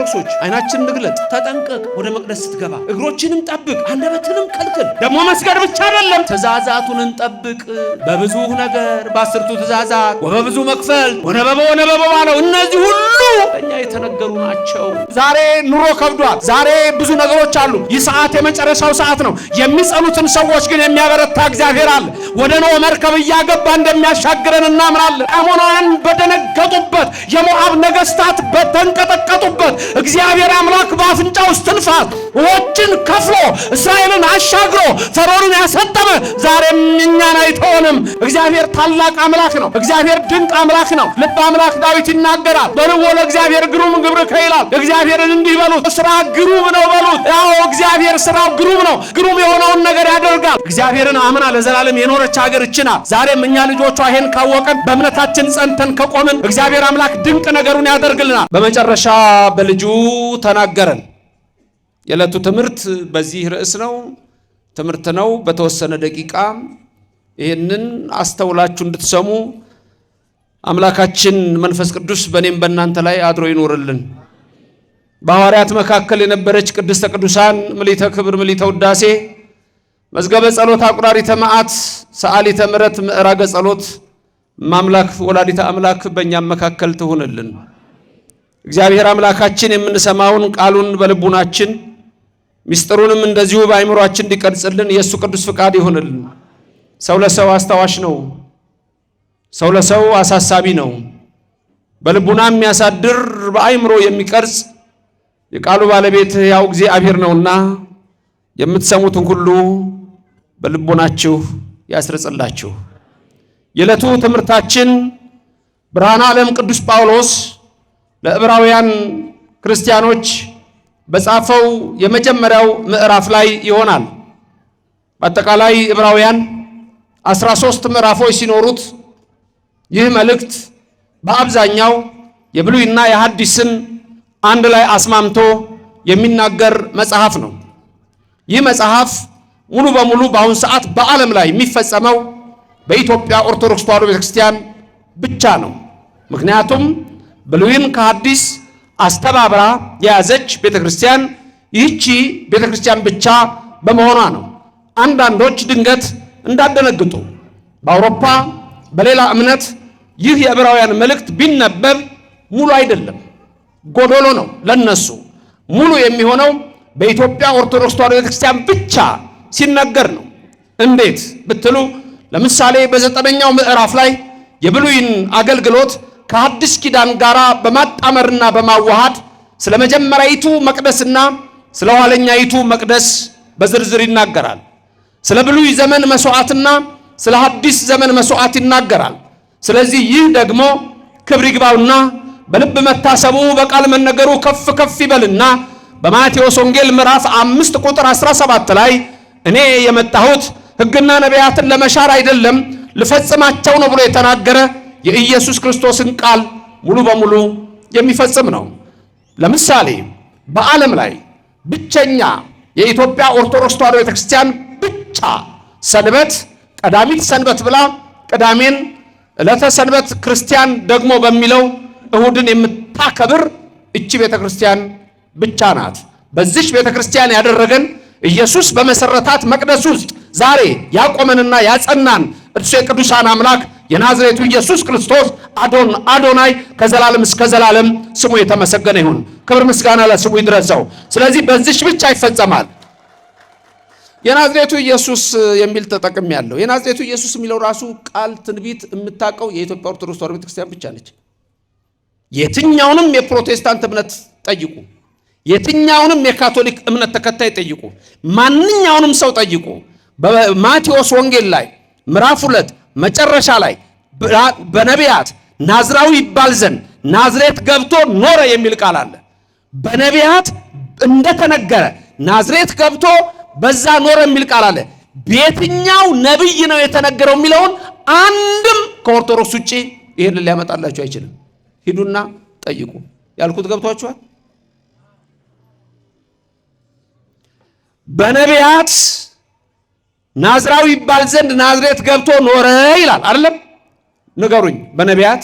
ኦርቶዶክሶች አይናችንን ንግለጥ፣ ተጠንቀቅ። ወደ መቅደስ ስትገባ እግሮችንም ጠብቅ፣ አንደበትንም ከልክል። ደግሞ መስገድ ብቻ አይደለም፣ ትእዛዛቱን እንጠብቅ። በብዙ ነገር በአስርቱ ትእዛዛት ወበብዙ መክፈል ወነበበ ባለው እነዚህ ሁሉ ለእኛ የተነገሩ ናቸው። ዛሬ ኑሮ ከብዷል። ዛሬ ብዙ ነገሮች አሉ። ይህ ሰዓት የመጨረሻው ሰዓት ነው። የሚጸኑትን ሰዎች ግን የሚያበረታ እግዚአብሔር አለ። ወደ ኖህ መርከብ እያገባ እንደሚያሻግረን እናምናለን። አሞናውያን በደነገጡበት፣ የሞዓብ ነገስታት በተንቀጠቀጡበት እግዚአብሔር አምላክ በአፍንጫው እስትንፋስ ውኆችን ከፍሎ እስራኤልን አሻግሮ ፈርዖንን ያሰጠመ ዛሬም እኛን አይተወንም። እግዚአብሔር ታላቅ አምላክ ነው። እግዚአብሔር ድንቅ አምላክ ነው። ልበ አምላክ ዳዊት ይናገራል። በልዎ ለእግዚአብሔር ግሩም ግብርከ ይላል። እግዚአብሔርን እንዲህ በሉት፣ ስራ ግሩም ነው በሉት። ያው እግዚአብሔር ስራው ግሩም ነው። ግሩም የሆነውን ነገር ያደርጋል። እግዚአብሔርን አምና ለዘላለም የኖረች ሀገር እችና። ዛሬም እኛ ልጆቿ ይሄን ካወቀን በእምነታችን ጸንተን ከቆምን እግዚአብሔር አምላክ ድንቅ ነገሩን ያደርግልናል። በመጨረሻ በልጁ ተናገረን። የዕለቱ ትምህርት በዚህ ርዕስ ነው። ትምህርት ነው። በተወሰነ ደቂቃ ይህንን አስተውላችሁ እንድትሰሙ አምላካችን መንፈስ ቅዱስ በእኔም በእናንተ ላይ አድሮ ይኖርልን። በሐዋርያት መካከል የነበረች ቅድስተ ቅዱሳን ምልዕተ ክብር ምልዕተ ውዳሴ መዝገበ ጸሎት አቁራሪተ መዓት ሰዓሊተ ምሕረት ምዕራገ ጸሎት ማምላክ ወላዲተ አምላክ በእኛም መካከል ትሁንልን። እግዚአብሔር አምላካችን የምንሰማውን ቃሉን በልቡናችን ሚስጥሩንም እንደዚሁ በአእምሮአችን እንዲቀርጽልን የእሱ ቅዱስ ፍቃድ ይሁንልን። ሰው ለሰው አስታዋሽ ነው። ሰው ለሰው አሳሳቢ ነው። በልቡና የሚያሳድር በአእምሮ የሚቀርጽ የቃሉ ባለቤት ያው እግዚአብሔር ነውና የምትሰሙትን ሁሉ በልቦናችሁ ያስረጽላችሁ። የዕለቱ ትምህርታችን ብርሃነ ዓለም ቅዱስ ጳውሎስ ለዕብራውያን ክርስቲያኖች በጻፈው የመጀመሪያው ምዕራፍ ላይ ይሆናል። በአጠቃላይ ዕብራውያን 13 ምዕራፎች ሲኖሩት ይህ መልእክት በአብዛኛው የብሉይና የሐዲስን አንድ ላይ አስማምቶ የሚናገር መጽሐፍ ነው። ይህ መጽሐፍ ሙሉ በሙሉ በአሁን ሰዓት በዓለም ላይ የሚፈጸመው በኢትዮጵያ ኦርቶዶክስ ተዋሕዶ ቤተክርስቲያን ብቻ ነው። ምክንያቱም ብሉይን ከሐዲስ አስተባብራ የያዘች ቤተክርስቲያን ይህቺ ቤተክርስቲያን ብቻ በመሆኗ ነው። አንዳንዶች ድንገት እንዳደነግጡ በአውሮፓ በሌላ እምነት ይህ የዕብራውያን መልእክት ቢነበብ ሙሉ አይደለም፣ ጎዶሎ ነው። ለነሱ ሙሉ የሚሆነው በኢትዮጵያ ኦርቶዶክስ ተዋሕዶ ቤተክርስቲያን ብቻ ሲነገር ነው። እንዴት ብትሉ ለምሳሌ በ9ኛው ምዕራፍ ላይ የብሉይን አገልግሎት ከሐዲስ ኪዳን ጋር በማጣመርና በማዋሃድ ስለ መጀመሪያይቱ መቅደስና ስለ ኋለኛይቱ መቅደስ በዝርዝር ይናገራል። ስለ ብሉይ ዘመን መስዋዕትና ስለ ሐዲስ ዘመን መስዋዕት ይናገራል። ስለዚህ ይህ ደግሞ ክብር ይግባውና በልብ መታሰቡ በቃል መነገሩ ከፍ ከፍ ይበልና በማቴዎስ ወንጌል ምዕራፍ 5 ቁጥር 17 ላይ እኔ የመጣሁት ሕግና ነቢያትን ለመሻር አይደለም ልፈጽማቸው ነው ብሎ የተናገረ የኢየሱስ ክርስቶስን ቃል ሙሉ በሙሉ የሚፈጽም ነው። ለምሳሌ በዓለም ላይ ብቸኛ የኢትዮጵያ ኦርቶዶክስ ተዋሕዶ ቤተክርስቲያን ብቻ ሰንበት ቀዳሚት ሰንበት ብላ ቅዳሜን ዕለተ ሰንበት ክርስቲያን ደግሞ በሚለው እሁድን የምታከብር እቺ ቤተክርስቲያን ብቻ ናት። በዚች ቤተክርስቲያን ያደረገን ኢየሱስ በመሰረታት መቅደስ ውስጥ ዛሬ ያቆመንና ያጸናን እርሱ የቅዱሳን አምላክ የናዝሬቱ ኢየሱስ ክርስቶስ አዶናይ ከዘላለም እስከ ዘላለም ስሙ የተመሰገነ ይሁን። ክብር ምስጋና ለስሙ ይድረሰው። ስለዚህ በዚች ብቻ ይፈጸማል። የናዝሬቱ ኢየሱስ የሚል ተጠቅም ያለው የናዝሬቱ ኢየሱስ የሚለው ራሱ ቃል ትንቢት የምታውቀው የኢትዮጵያ ኦርቶዶክስ ተዋሕዶ ቤተክርስቲያን ብቻ ነች። የትኛውንም የፕሮቴስታንት እምነት ጠይቁ፣ የትኛውንም የካቶሊክ እምነት ተከታይ ጠይቁ፣ ማንኛውንም ሰው ጠይቁ። በማቴዎስ ወንጌል ላይ ምዕራፍ 2 መጨረሻ ላይ በነቢያት ናዝራዊ ይባል ዘንድ ናዝሬት ገብቶ ኖረ የሚል ቃል አለ። በነቢያት እንደተነገረ ናዝሬት ገብቶ በዛ ኖረ የሚል ቃል አለ። በየትኛው ነብይ ነው የተነገረው የሚለውን አንድም ከኦርቶዶክስ ውጪ ይሄንን ሊያመጣላችሁ አይችልም። ሂዱና ጠይቁ። ያልኩት ገብቷችኋል? በነቢያት ናዝራዊ ይባል ዘንድ ናዝሬት ገብቶ ኖረ ይላል አይደለም? ንገሩኝ። በነቢያት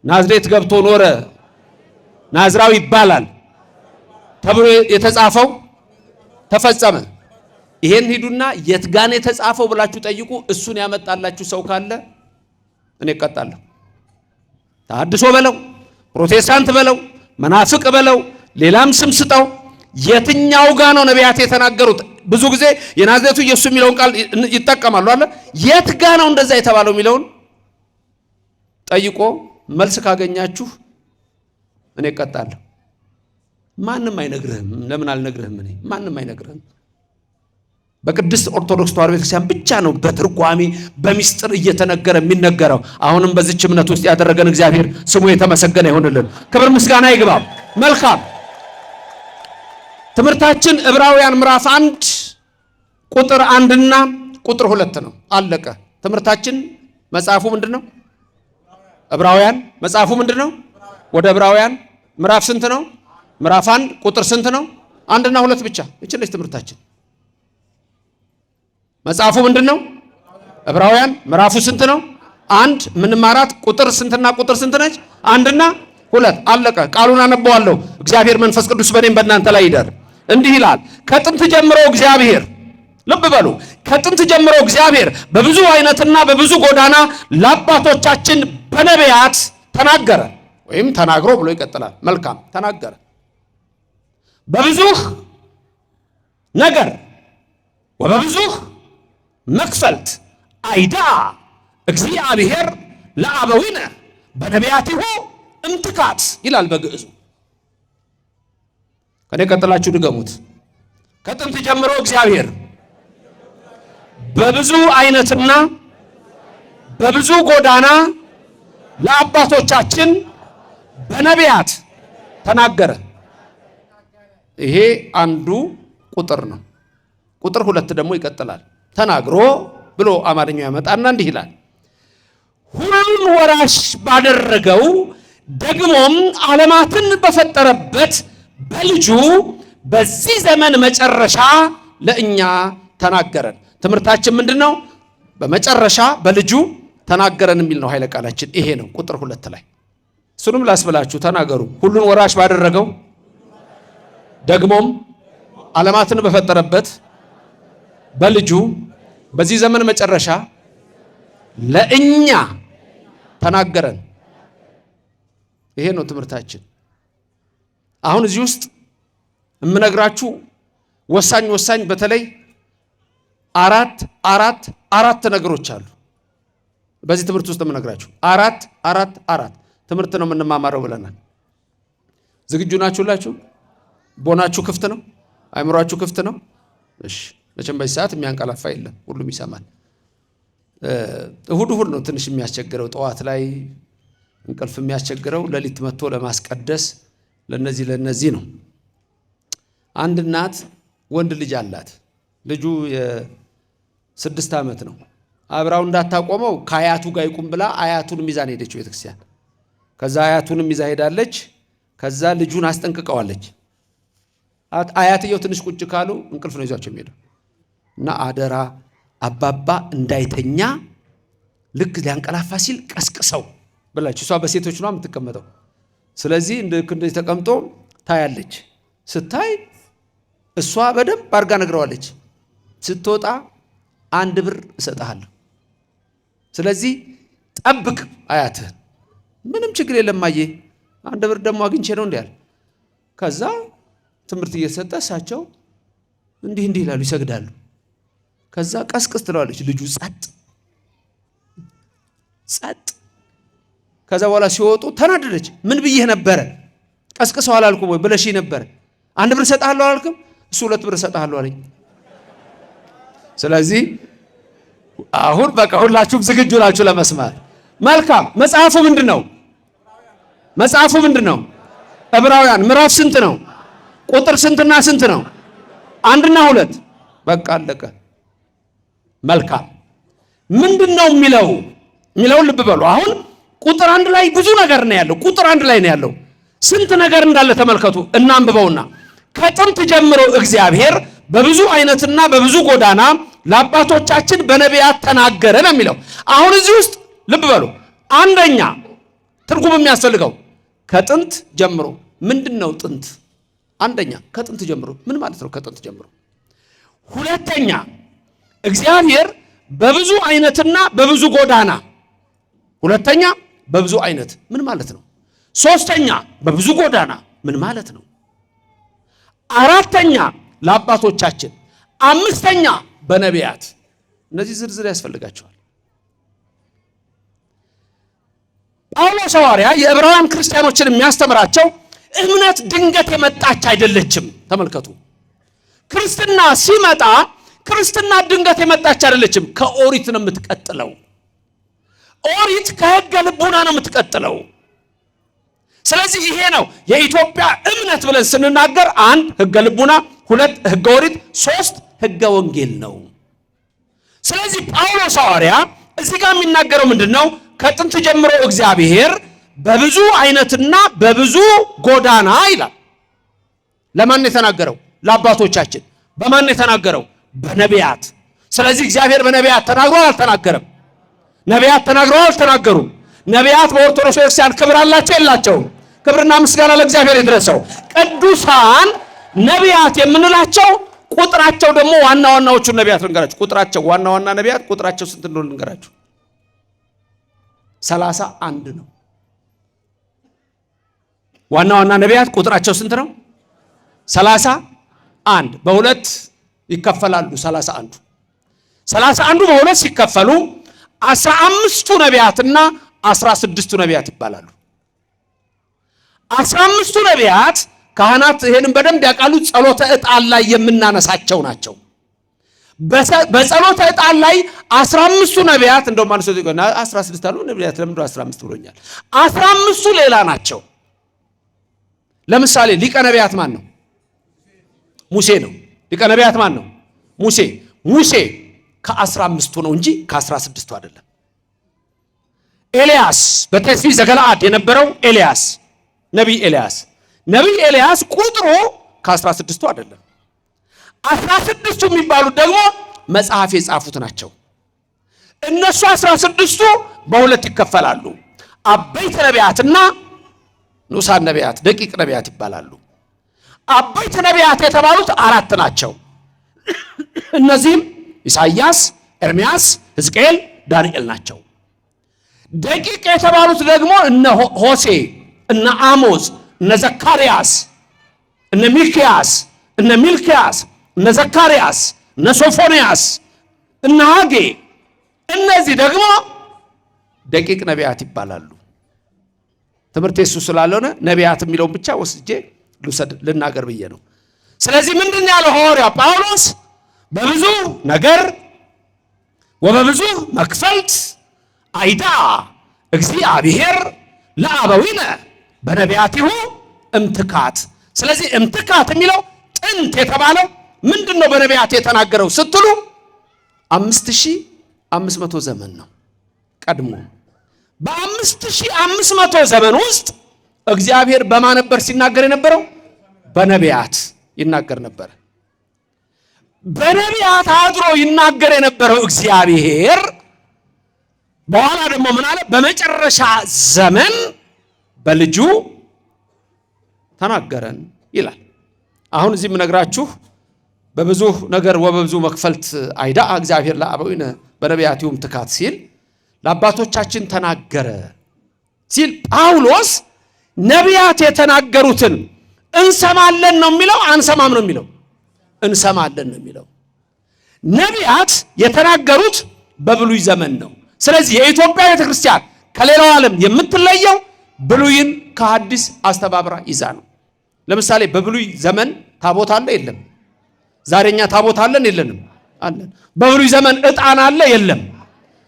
ናዝሬት ገብቶ ኖረ ናዝራዊ ይባላል ተብሎ የተጻፈው ተፈጸመ። ይሄን ሂዱና የት ጋር ነው የተጻፈው ብላችሁ ጠይቁ። እሱን ያመጣላችሁ ሰው ካለ እኔ እቀጣለሁ። ተሐድሶ በለው፣ ፕሮቴስታንት በለው፣ መናፍቅ በለው፣ ሌላም ስም ስጠው። የትኛው ጋር ነው ነቢያት የተናገሩት? ብዙ ጊዜ የናዝሬቱ ኢየሱስ የሚለውን ቃል ይጠቀማሉ አለ። የት ጋር ነው እንደዛ የተባለው የሚለውን ጠይቆ መልስ ካገኛችሁ እኔ እቀጣለሁ። ማንም አይነግርህም። ለምን አልነግርህም? እኔ ማንም አይነግርህም። በቅድስት ኦርቶዶክስ ተዋሕዶ ቤተክርስቲያን ብቻ ነው በትርጓሜ በሚስጥር እየተነገረ የሚነገረው። አሁንም በዚች እምነት ውስጥ ያደረገን እግዚአብሔር ስሙ የተመሰገነ ይሁንልን። ክብር ምስጋና ይግባው። መልካም ትምህርታችን ዕብራውያን ምዕራፍ 1 ቁጥር 1 እና ቁጥር 2 ነው። አለቀ ትምህርታችን። መጽሐፉ ምንድነው? ዕብራውያን። መጽሐፉ ምንድነው? ወደ ዕብራውያን ምዕራፍ ስንት ነው? ምዕራፍ 1 ቁጥር ስንት ነው? 1 እና 2 ብቻ። እቺ ትምህርታችን። መጽሐፉ ምንድነው? ዕብራውያን። ምዕራፉ ስንት ነው? 1 ምንማራት ቁጥር ስንትና ቁጥር ስንት ነች? 1 እና 2። አለቀ። ቃሉን አነበዋለሁ። እግዚአብሔር መንፈስ ቅዱስ በእኔም በእናንተ ላይ ይደር። እንዲህ ይላል፣ ከጥንት ጀምሮ እግዚአብሔር፣ ልብ በሉ፣ ከጥንት ጀምሮ እግዚአብሔር በብዙ አይነትና በብዙ ጎዳና ለአባቶቻችን በነቢያት ተናገረ። ወይም ተናግሮ ብሎ ይቀጥላል። መልካም ተናገረ። በብዙ ነገር ወበብዙ መክፈልት አይዳ እግዚአብሔር ለአበዊነ በነቢያቲሁ እምትካት ይላል በግዕዙ። ከኔ ቀጥላችሁ ድገሙት። ከጥንት ጀምሮ እግዚአብሔር በብዙ አይነትና በብዙ ጎዳና ለአባቶቻችን በነቢያት ተናገረ። ይሄ አንዱ ቁጥር ነው። ቁጥር 2 ደግሞ ይቀጥላል። ተናግሮ ብሎ አማርኛው ያመጣና እንዲህ ይላል፣ ሁሉን ወራሽ ባደረገው ደግሞም ዓለማትን በፈጠረበት በልጁ በዚህ ዘመን መጨረሻ ለእኛ ተናገረን። ትምህርታችን ምንድነው? በመጨረሻ በልጁ ተናገረን የሚል ነው ኃይለ ቃላችን። ይሄ ነው ቁጥር 2 ላይ። እሱንም ላስብላችሁ፣ ተናገሩ። ሁሉን ወራሽ ባደረገው ደግሞም ዓለማትን በፈጠረበት በልጁ በዚህ ዘመን መጨረሻ ለእኛ ተናገረን። ይሄ ነው ትምህርታችን። አሁን እዚህ ውስጥ የምነግራችሁ ወሳኝ በተለይ አራት ነገሮች አሉ። በዚህ ትምህርት ውስጥ የምነግራችሁ አራት ትምህርት ነው የምንማማረው ብለናል። ዝግጁ ናችሁላችሁ? ቦናችሁ ክፍት ነው? አይምሯችሁ ክፍት ነው? እሺ። መቼም በዚህ ሰዓት የሚያንቀላፋ የለም፣ ሁሉም ይሰማል። እሁድ ነው ትንሽ የሚያስቸግረው፣ ጠዋት ላይ እንቅልፍ የሚያስቸግረው፣ ሌሊት መጥቶ ለማስቀደስ ለነዚህ ነው። አንድ እናት ወንድ ልጅ አላት። ልጁ የ6 ዓመት ነው። አብራው እንዳታቆመው ከአያቱ ጋር ይቁም ብላ አያቱን ሚዛን ሄደች ቤተክርስቲያን። ከዛ አያቱንም ይዛ ሄዳለች። ከዛ ልጁን አስጠንቅቀዋለች። አያትየው ትንሽ ቁጭ ካሉ እንቅልፍ ነው ይዟቸው የሚሄደው እና አደራ አባባ እንዳይተኛ ልክ ሊያንቀላፋ ሲል ቀስቅሰው ብላች። እሷ በሴቶች ነው የምትቀመጠው። ስለዚህ እንደዚህ ተቀምጦ ታያለች። ስታይ እሷ በደንብ አድርጋ ነግረዋለች። ስትወጣ 1 ብር እሰጥሃለሁ፣ ስለዚህ ጠብቅ አያትህን። ምንም ችግር የለም ማየ፣ 1 ብር ደግሞ አግኝቼ ነው እንዲያል። ከዛ ትምህርት እየተሰጠ እሳቸው እንዲህ ይላሉ፣ ይሰግዳሉ። ከዛ ቀስቅስ ትለዋለች። ልጁ ጸጥ። ከዛ በኋላ ሲወጡ ተናደደች። ምን ብዬህ ነበረ? ቀስቅሰው አላልኩም ወይ ብለሽ ነበረ? 1 ብር እሰጥሃለሁ አላልክም? እሱ 2 ብር እሰጥሃለሁ አለኝ። ስለዚህ አሁን በቃ ሁላችሁም ዝግጁ ናችሁ ለመስማት። መልካም። መጽሐፉ ምንድነው? ዕብራውያን ምዕራፍ ስንት ነው? ቁጥር ስንትና ስንት ነው? 1 እና 2። በቃ አለቀ። መልካም። ምንድነው የሚለውን ልብ በሉ። አሁን ቁጥር 1 ላይ ብዙ ነገር ነው ያለው። ቁጥር 1 ላይ ነው ያለው። ስንት ነገር እንዳለ ተመልከቱ። እናንብበውና ከጥንት ጀምሮ እግዚአብሔር በብዙ አይነትና በብዙ ጎዳና ለአባቶቻችን በነቢያት ተናገረ ነው የሚለው። አሁን እዚህ ውስጥ ልብ በሉ። አንደኛ ትርጉም የሚያስፈልገው ከጥንት ጀምሮ ምንድነው ጥንት? አንደኛ ከጥንት ጀምሮ ምን ማለት ነው? ከጥንት ጀምሮ። ሁለተኛ እግዚአብሔር በብዙ አይነትና በብዙ ጎዳና። ሁለተኛ በብዙ አይነት ምን ማለት ነው? ሶስተኛ በብዙ ጎዳና ምን ማለት ነው? አራተኛ ለአባቶቻችን፣ አምስተኛ በነቢያት። እነዚህ ዝርዝር ያስፈልጋቸዋል። ጳውሎስ ሐዋርያ የዕብራውያን ክርስቲያኖችን የሚያስተምራቸው እምነት ድንገት የመጣች አይደለችም። ተመልከቱ፣ ክርስትና ሲመጣ ክርስትና ድንገት የመጣች አይደለችም። ከኦሪት ነው የምትቀጥለው። ኦሪት ከሕገ ልቡና ነው የምትቀጥለው። ስለዚህ ይሄ ነው የኢትዮጵያ እምነት ብለን ስንናገር፣ 1 ሕገ ልቡና፣ 2 ሕገ ኦሪት፣ 3 ሕገ ወንጌል ነው። ስለዚህ ጳውሎስ ሐዋርያ እዚህ ጋር የሚናገረው ምንድነው? ከጥንት ጀምሮ እግዚአብሔር በብዙ አይነትና በብዙ ጎዳና ይላል። ለማን የተናገረው? ለአባቶቻችን። በማን የተናገረው? በነቢያት። ስለዚህ እግዚአብሔር በነቢያት ተናግሯል አልተናገረም? ነቢያት ተናግረዋል አልተናገሩም? ነቢያት በኦርቶዶክስ ክርስቲያን ክብር አላቸው የላቸውም? ክብርና ምስጋና ለእግዚአብሔር ይድረሰው። ቅዱሳን ነቢያት የምንላቸው ቁጥራቸው ደግሞ ዋና ዋናዎቹ ነቢያት ልንገራችሁ። ቁጥራቸው ዋና ዋና ነቢያት ቁጥራቸው ስንት እንደሆነ ልንገራችሁ። 31 ነው። ዋና ዋና ነቢያት ቁጥራቸው ስንት ነው? 31። በሁለት ይከፈላሉ። 31 በሁለት ሲከፈሉ 15ቱ ነቢያትና 16ቱ ነቢያት ይባላሉ። 15ቱ ነቢያት ካህናት ይሄንን በደንብ ያውቃሉ። ጸሎተ ዕጣን ላይ የምናነሳቸው ናቸው። በጸሎተ ዕጣን ላይ 15ቱ ነቢያት እንደውም አንሶ ይገና 16 አሉ ነቢያት ለምንድነው 15 ብሎኛል? 15ቱ ሌላ ናቸው። ለምሳሌ ሊቀ ነቢያት ማን ነው? ሙሴ ነው። ሊቀ ነቢያት ማን ነው? ሙሴ። ሙሴ ከ15ቱ ነው እንጂ ከ16ቱ አይደለም። ኤልያስ በቴስቢ ዘገለዓድ የነበረው ኤልያስ ነቢይ ኤልያስ ቁጥሩ ከ16ቱ አይደለም። 16ቱ የሚባሉት ደግሞ መጽሐፍ የጻፉት ናቸው። እነሱ 16ቱ በሁለት ይከፈላሉ። አበይት ነቢያትና ንዑሳን ነቢያት፣ ደቂቅ ነቢያት ይባላሉ። አበይት ነቢያት የተባሉት 4 ናቸው። እነዚህም ኢሳይያስ፣ ኤርምያስ፣ ሕዝቅኤል፣ ዳንኤል ናቸው። ደቂቅ የተባሉት ደግሞ እነ ሆሴ፣ እነ አሞጽ፣ እነ ዘካርያስ፣ እነ ሚክያስ፣ እነ ሚልክያስ፣ እነ ዘካርያስ፣ እነ ሶፎንያስ፣ እነ ሐጌ፣ እነዚህ ደግሞ ደቂቅ ነቢያት ይባላሉ። ትምህርት የሱ ስላልሆነ ነቢያት የሚለውን ብቻ ወስጄ ልናገር ብዬ ነው። ስለዚህ ምንድን ያለው ሐዋርያ ጳውሎስ? በብዙ ነገር ወበብዙ መክፈልት አይዳ እግዚአብሔር ለአበዊነ በነቢያቲሁ እምትካት። ስለዚህ እምትካት የሚለው ጥንት የተባለው ምንድነው? በነቢያት የተናገረው ስትሉ 5500 ዘመን ነው ቀድሞ። በ5500 ዘመን ውስጥ እግዚአብሔር በማን ነበር ሲናገር የነበረው? በነቢያት ይናገር ነበር። በነቢያት አድሮ ይናገር የነበረው እግዚአብሔር በኋላ ደግሞ ምን አለ? በመጨረሻ ዘመን በልጁ ተናገረን ይላል። አሁን እዚህ የምነግራችሁ በብዙ ነገር ወበብዙ መክፈልት አይዳ እግዚአብሔር ለአበዊነ በነቢያቲሁ እምትካት ሲል ለአባቶቻችን ተናገረ ሲል ጳውሎስ ነቢያት የተናገሩትን እንሰማለን ነው የሚለው? አንሰማም ነው የሚለው? እንሰማለን ነው የሚለው። ነቢያት የተናገሩት በብሉይ ዘመን ነው። ስለዚህ የኢትዮጵያ ቤተክርስቲያን ከሌላው ዓለም የምትለየው ብሉይን ከሐዲስ አስተባብራ ይዛ ነው። ለምሳሌ በብሉይ ዘመን ታቦት አለ የለም? ዛሬኛ ታቦት አለን የለንም? አለን። በብሉይ ዘመን ዕጣን አለ የለም?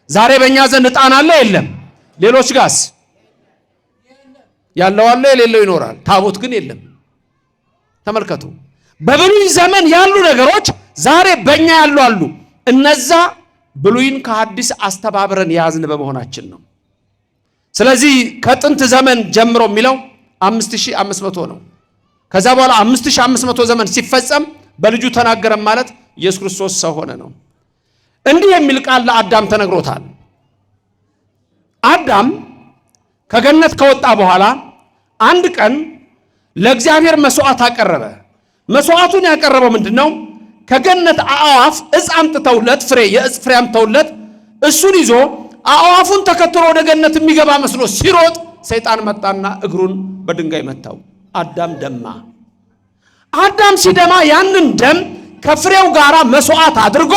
ዛሬ በእኛ ዘንድ ዕጣን አለ የለም? ሌሎች ጋስ ያለው አለ የሌለው ይኖራል። ታቦት ግን የለም። ተመልከቱ። በብሉይ ዘመን ያሉ ነገሮች ዛሬ በእኛ ያሉ አሉ። እነዛ ብሉይን ከሐዲስ አስተባብረን ያዝን በመሆናችን ነው። ስለዚህ ከጥንት ዘመን ጀምሮ የሚለው 5500 ነው። ከዛ በኋላ 5500 ዘመን ሲፈጸም በልጁ ተናገረን ማለት ኢየሱስ ክርስቶስ ሰው ሆነ ነው። እንዲህ የሚል ቃል ለአዳም ተነግሮታል። አዳም ከገነት ከወጣ በኋላ አንድ ቀን ለእግዚአብሔር መስዋዕት አቀረበ። መስዋዕቱን ያቀረበው ምንድነው? ከገነት አዕዋፍ ዕፅ አምጥተውለት ፍሬ የዕፅ ፍሬ አምጥተውለት እሱን ይዞ አዕዋፉን ተከትሎ ወደ ገነት የሚገባ መስሎ ሲሮጥ ሰይጣን መጣና እግሩን በድንጋይ መታው። አዳም ደማ። አዳም ሲደማ ያንን ደም ከፍሬው ጋራ መስዋዕት አድርጎ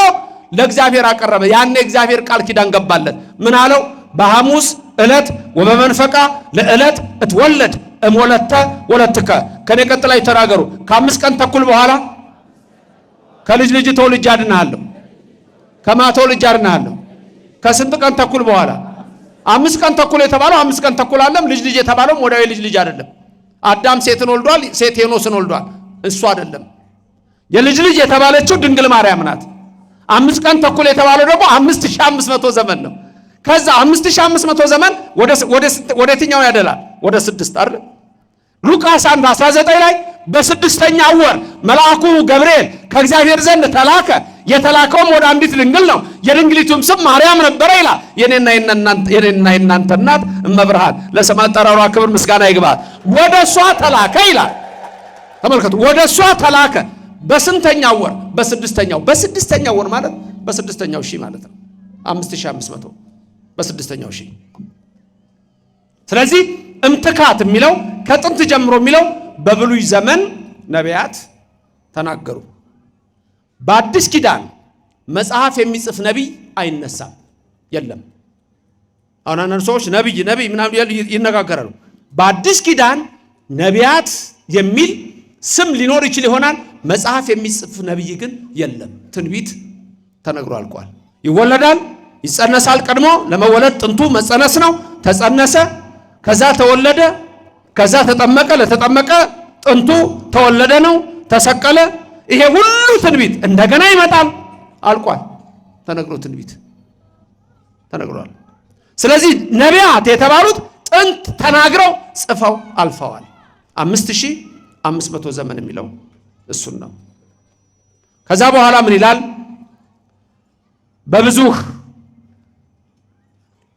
ለእግዚአብሔር አቀረበ። ያኔ እግዚአብሔር ቃል ኪዳን ገባለት። ምን አለው? በሐሙስ ዕለት ወበመንፈቃ ለዕለት እትወለድ እሞለተ ወለትከ። ከኔ ቀጥላይ ተናገሩ። ከ5 ቀን ተኩል በኋላ ከልጅ ልጅ ተወልጄ አድንሃለሁ። ከማተው ልጅ አድንሃለሁ። ከስንት ቀን ተኩል በኋላ? 5 ቀን ተኩል የተባለው 5 ቀን ተኩል አለም። ልጅ ልጅ የተባለው ወዳዊ ልጅ ልጅ አይደለም። አዳም ሴትን ወልዷል፣ ሴት ሄኖስን ወልዷል። እሱ አይደለም። የልጅ ልጅ የተባለችው ድንግል ማርያም ናት። 5 ቀን ተኩል የተባለው ደግሞ 5500 ዘመን ነው። ከዛ 5500 ዘመን ወደ የትኛው ያደላል? ወደ 6 አይደል? ሉቃስ 1:19 ላይ በ6ኛው ወር መልአኩ ገብርኤል ከእግዚአብሔር ዘንድ ተላከ። የተላከውም ወደ አንዲት ድንግል ነው። የድንግሊቱም ስም ማርያም ነበረ ይላል። የኔና የናንተ እናት እመብርሃን ለስመ አጠራሯ ክብር ምስጋና ይግባት። ወደ እሷ ተላከ ይላል። ተመልከቱ፣ ወደ እሷ ተላከ። በስንተኛው ወር? በ6ኛው። በ6ኛው ወር ማለት በ6ኛው ሺህ ማለት ነው። 5500 በ6ኛው ሺህ። ስለዚህ እምትካት የሚለው ከጥንት ጀምሮ የሚለው በብሉይ ዘመን ነቢያት ተናገሩ። በአዲስ ኪዳን መጽሐፍ የሚጽፍ ነቢይ አይነሳም፣ የለም። አሁን አንዳንድ ሰዎች ነቢይ ምናምን ይነጋገራሉ። በአዲስ ኪዳን ነቢያት የሚል ስም ሊኖር ይችል ይሆናል። መጽሐፍ የሚጽፍ ነቢይ ግን የለም። ትንቢት ተነግሮ አልቋል። ይወለዳል፣ ይጸነሳል። ቀድሞ ለመወለድ ጥንቱ መጸነስ ነው። ተጸነሰ፣ ከዛ ተወለደ፣ ከዛ ተጠመቀ፣ ለተጠመቀ ጥንቱ ተወለደ ነው። ተሰቀለ። ይሄ ሁሉ ትንቢት እንደገና ይመጣል፣ አልቋል። ተነግሮ ትንቢት ተነግሯል። ስለዚህ ነቢያት የተባሉት ጥንት ተናግረው ጽፈው አልፈዋል። 5500 ዘመን የሚለው እሱን ነው። ከዛ በኋላ ምን ይላል? በብዙ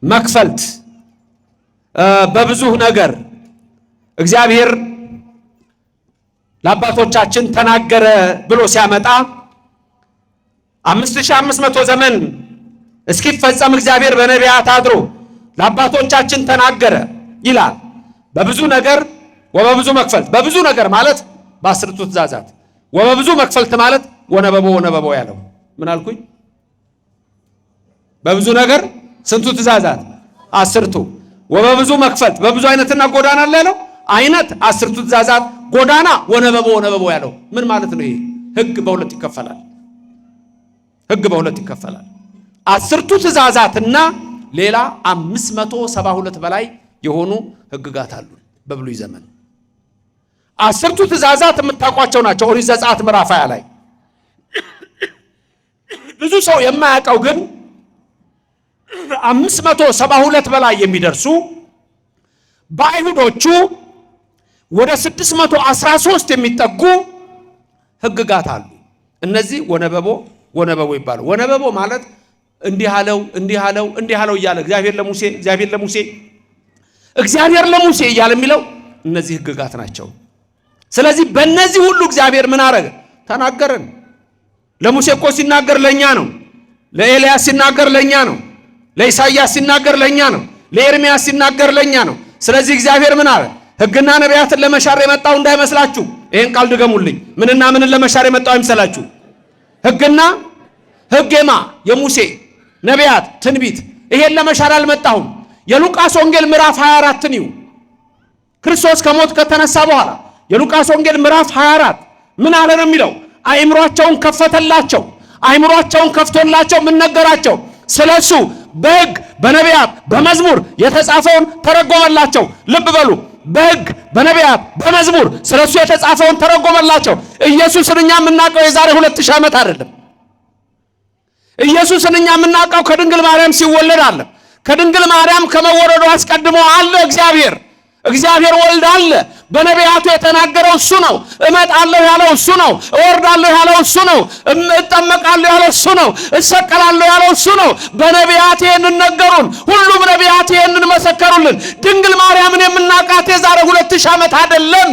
መክፈልት በብዙ ነገር እግዚአብሔር ለአባቶቻችን ተናገረ ብሎ ሲያመጣ 5500 ዘመን እስኪፈጸም እግዚአብሔር በነቢያት አድሮ ለአባቶቻችን ተናገረ ይላል። በብዙ ነገር ወበብዙ መክፈልት። በብዙ ነገር ማለት በ10ቱ ትእዛዛት፣ ወበብዙ መክፈልት ማለት ወነበቦ ያለው ምን አልኩኝ? በብዙ ነገር ስንቱ ትእዛዛት? 10ቱ። ወበብዙ መክፈልት በብዙ አይነትና ጎዳና አለ ያለው አይነት 10ቱ ትእዛዛት ጎዳና ወነበቦ ያለው ምን ማለት ነው? ይሄ ሕግ በሁለት ይከፈላል። ሕግ በሁለት ይከፈላል። 10ቱ ትእዛዛትና ሌላ 572 በላይ የሆኑ ሕግጋት አሉ በብሉይ ዘመን። 10ቱ ትእዛዛት የምታውቋቸው ናቸው። ኦሪት ዘጸአት ምዕራፍ 20 ላይ ብዙ ሰው የማያውቀው ግን 572 በላይ የሚደርሱ በአይሁዶቹ ወደ 613 የሚጠጉ ሕግጋት አሉ። እነዚህ ወነበቦ ይባላሉ። ወነበቦ ማለት እንዲህ አለው እያለ እግዚአብሔር ለሙሴ እያለ የሚለው እነዚህ ሕግጋት ናቸው። ስለዚህ በእነዚህ ሁሉ እግዚአብሔር ምን አረገ? ተናገረን። ለሙሴ እኮ ሲናገር ለኛ ነው። ለኤልያስ ሲናገር ለኛ ነው። ለኢሳይያስ ሲናገር ለኛ ነው። ለኤርሚያስ ሲናገር ለኛ ነው። ስለዚህ እግዚአብሔር ምን አለ? ሕግና ነቢያትን ለመሻር የመጣው እንዳይመስላችሁ። ይሄን ቃል ድገሙልኝ። ምንና ምንን ለመሻር የመጣው አይመስላችሁ? ሕግማ የሙሴ ነቢያት ትንቢት፣ ይሄን ለመሻር አልመጣሁም። የሉቃስ ወንጌል ምዕራፍ 24 ነው። ክርስቶስ ከሞት ከተነሳ በኋላ የሉቃስ ወንጌል ምዕራፍ 24 ምን አለ ነው የሚለው? አእምሯቸውን ከፈተላቸው። አእምሯቸውን ከፍቶላቸው ምን ነገራቸው? ስለሱ በሕግ በነቢያት በመዝሙር የተጻፈውን ተረጎመላቸው። ልብ በሉ፣ በሕግ በነቢያት በመዝሙር ስለሱ የተጻፈውን ተረጎመላቸው። ኢየሱስን እኛ የምናውቀው የዛሬ 2000 ዓመት አይደለም። ኢየሱስን እኛ የምናውቀው ከድንግል ማርያም ሲወለድ አለ። ከድንግል ማርያም ከመወለዱ አስቀድሞ አለ እግዚአብሔር ወልድ አለ። በነቢያቱ የተናገረው እሱ ነው። እመጣለሁ ያለው እሱ ነው። እወርዳለሁ ያለው እሱ ነው። እጠመቃለሁ ያለው እሱ ነው። እሰቀላለሁ ያለው እሱ ነው። በነቢያት ይህንን ነገሩን። ሁሉም ነቢያት ይህንን መሰከሩልን። ድንግል ማርያምን የምናውቃት የዛሬ 2000 ዓመት አይደለም።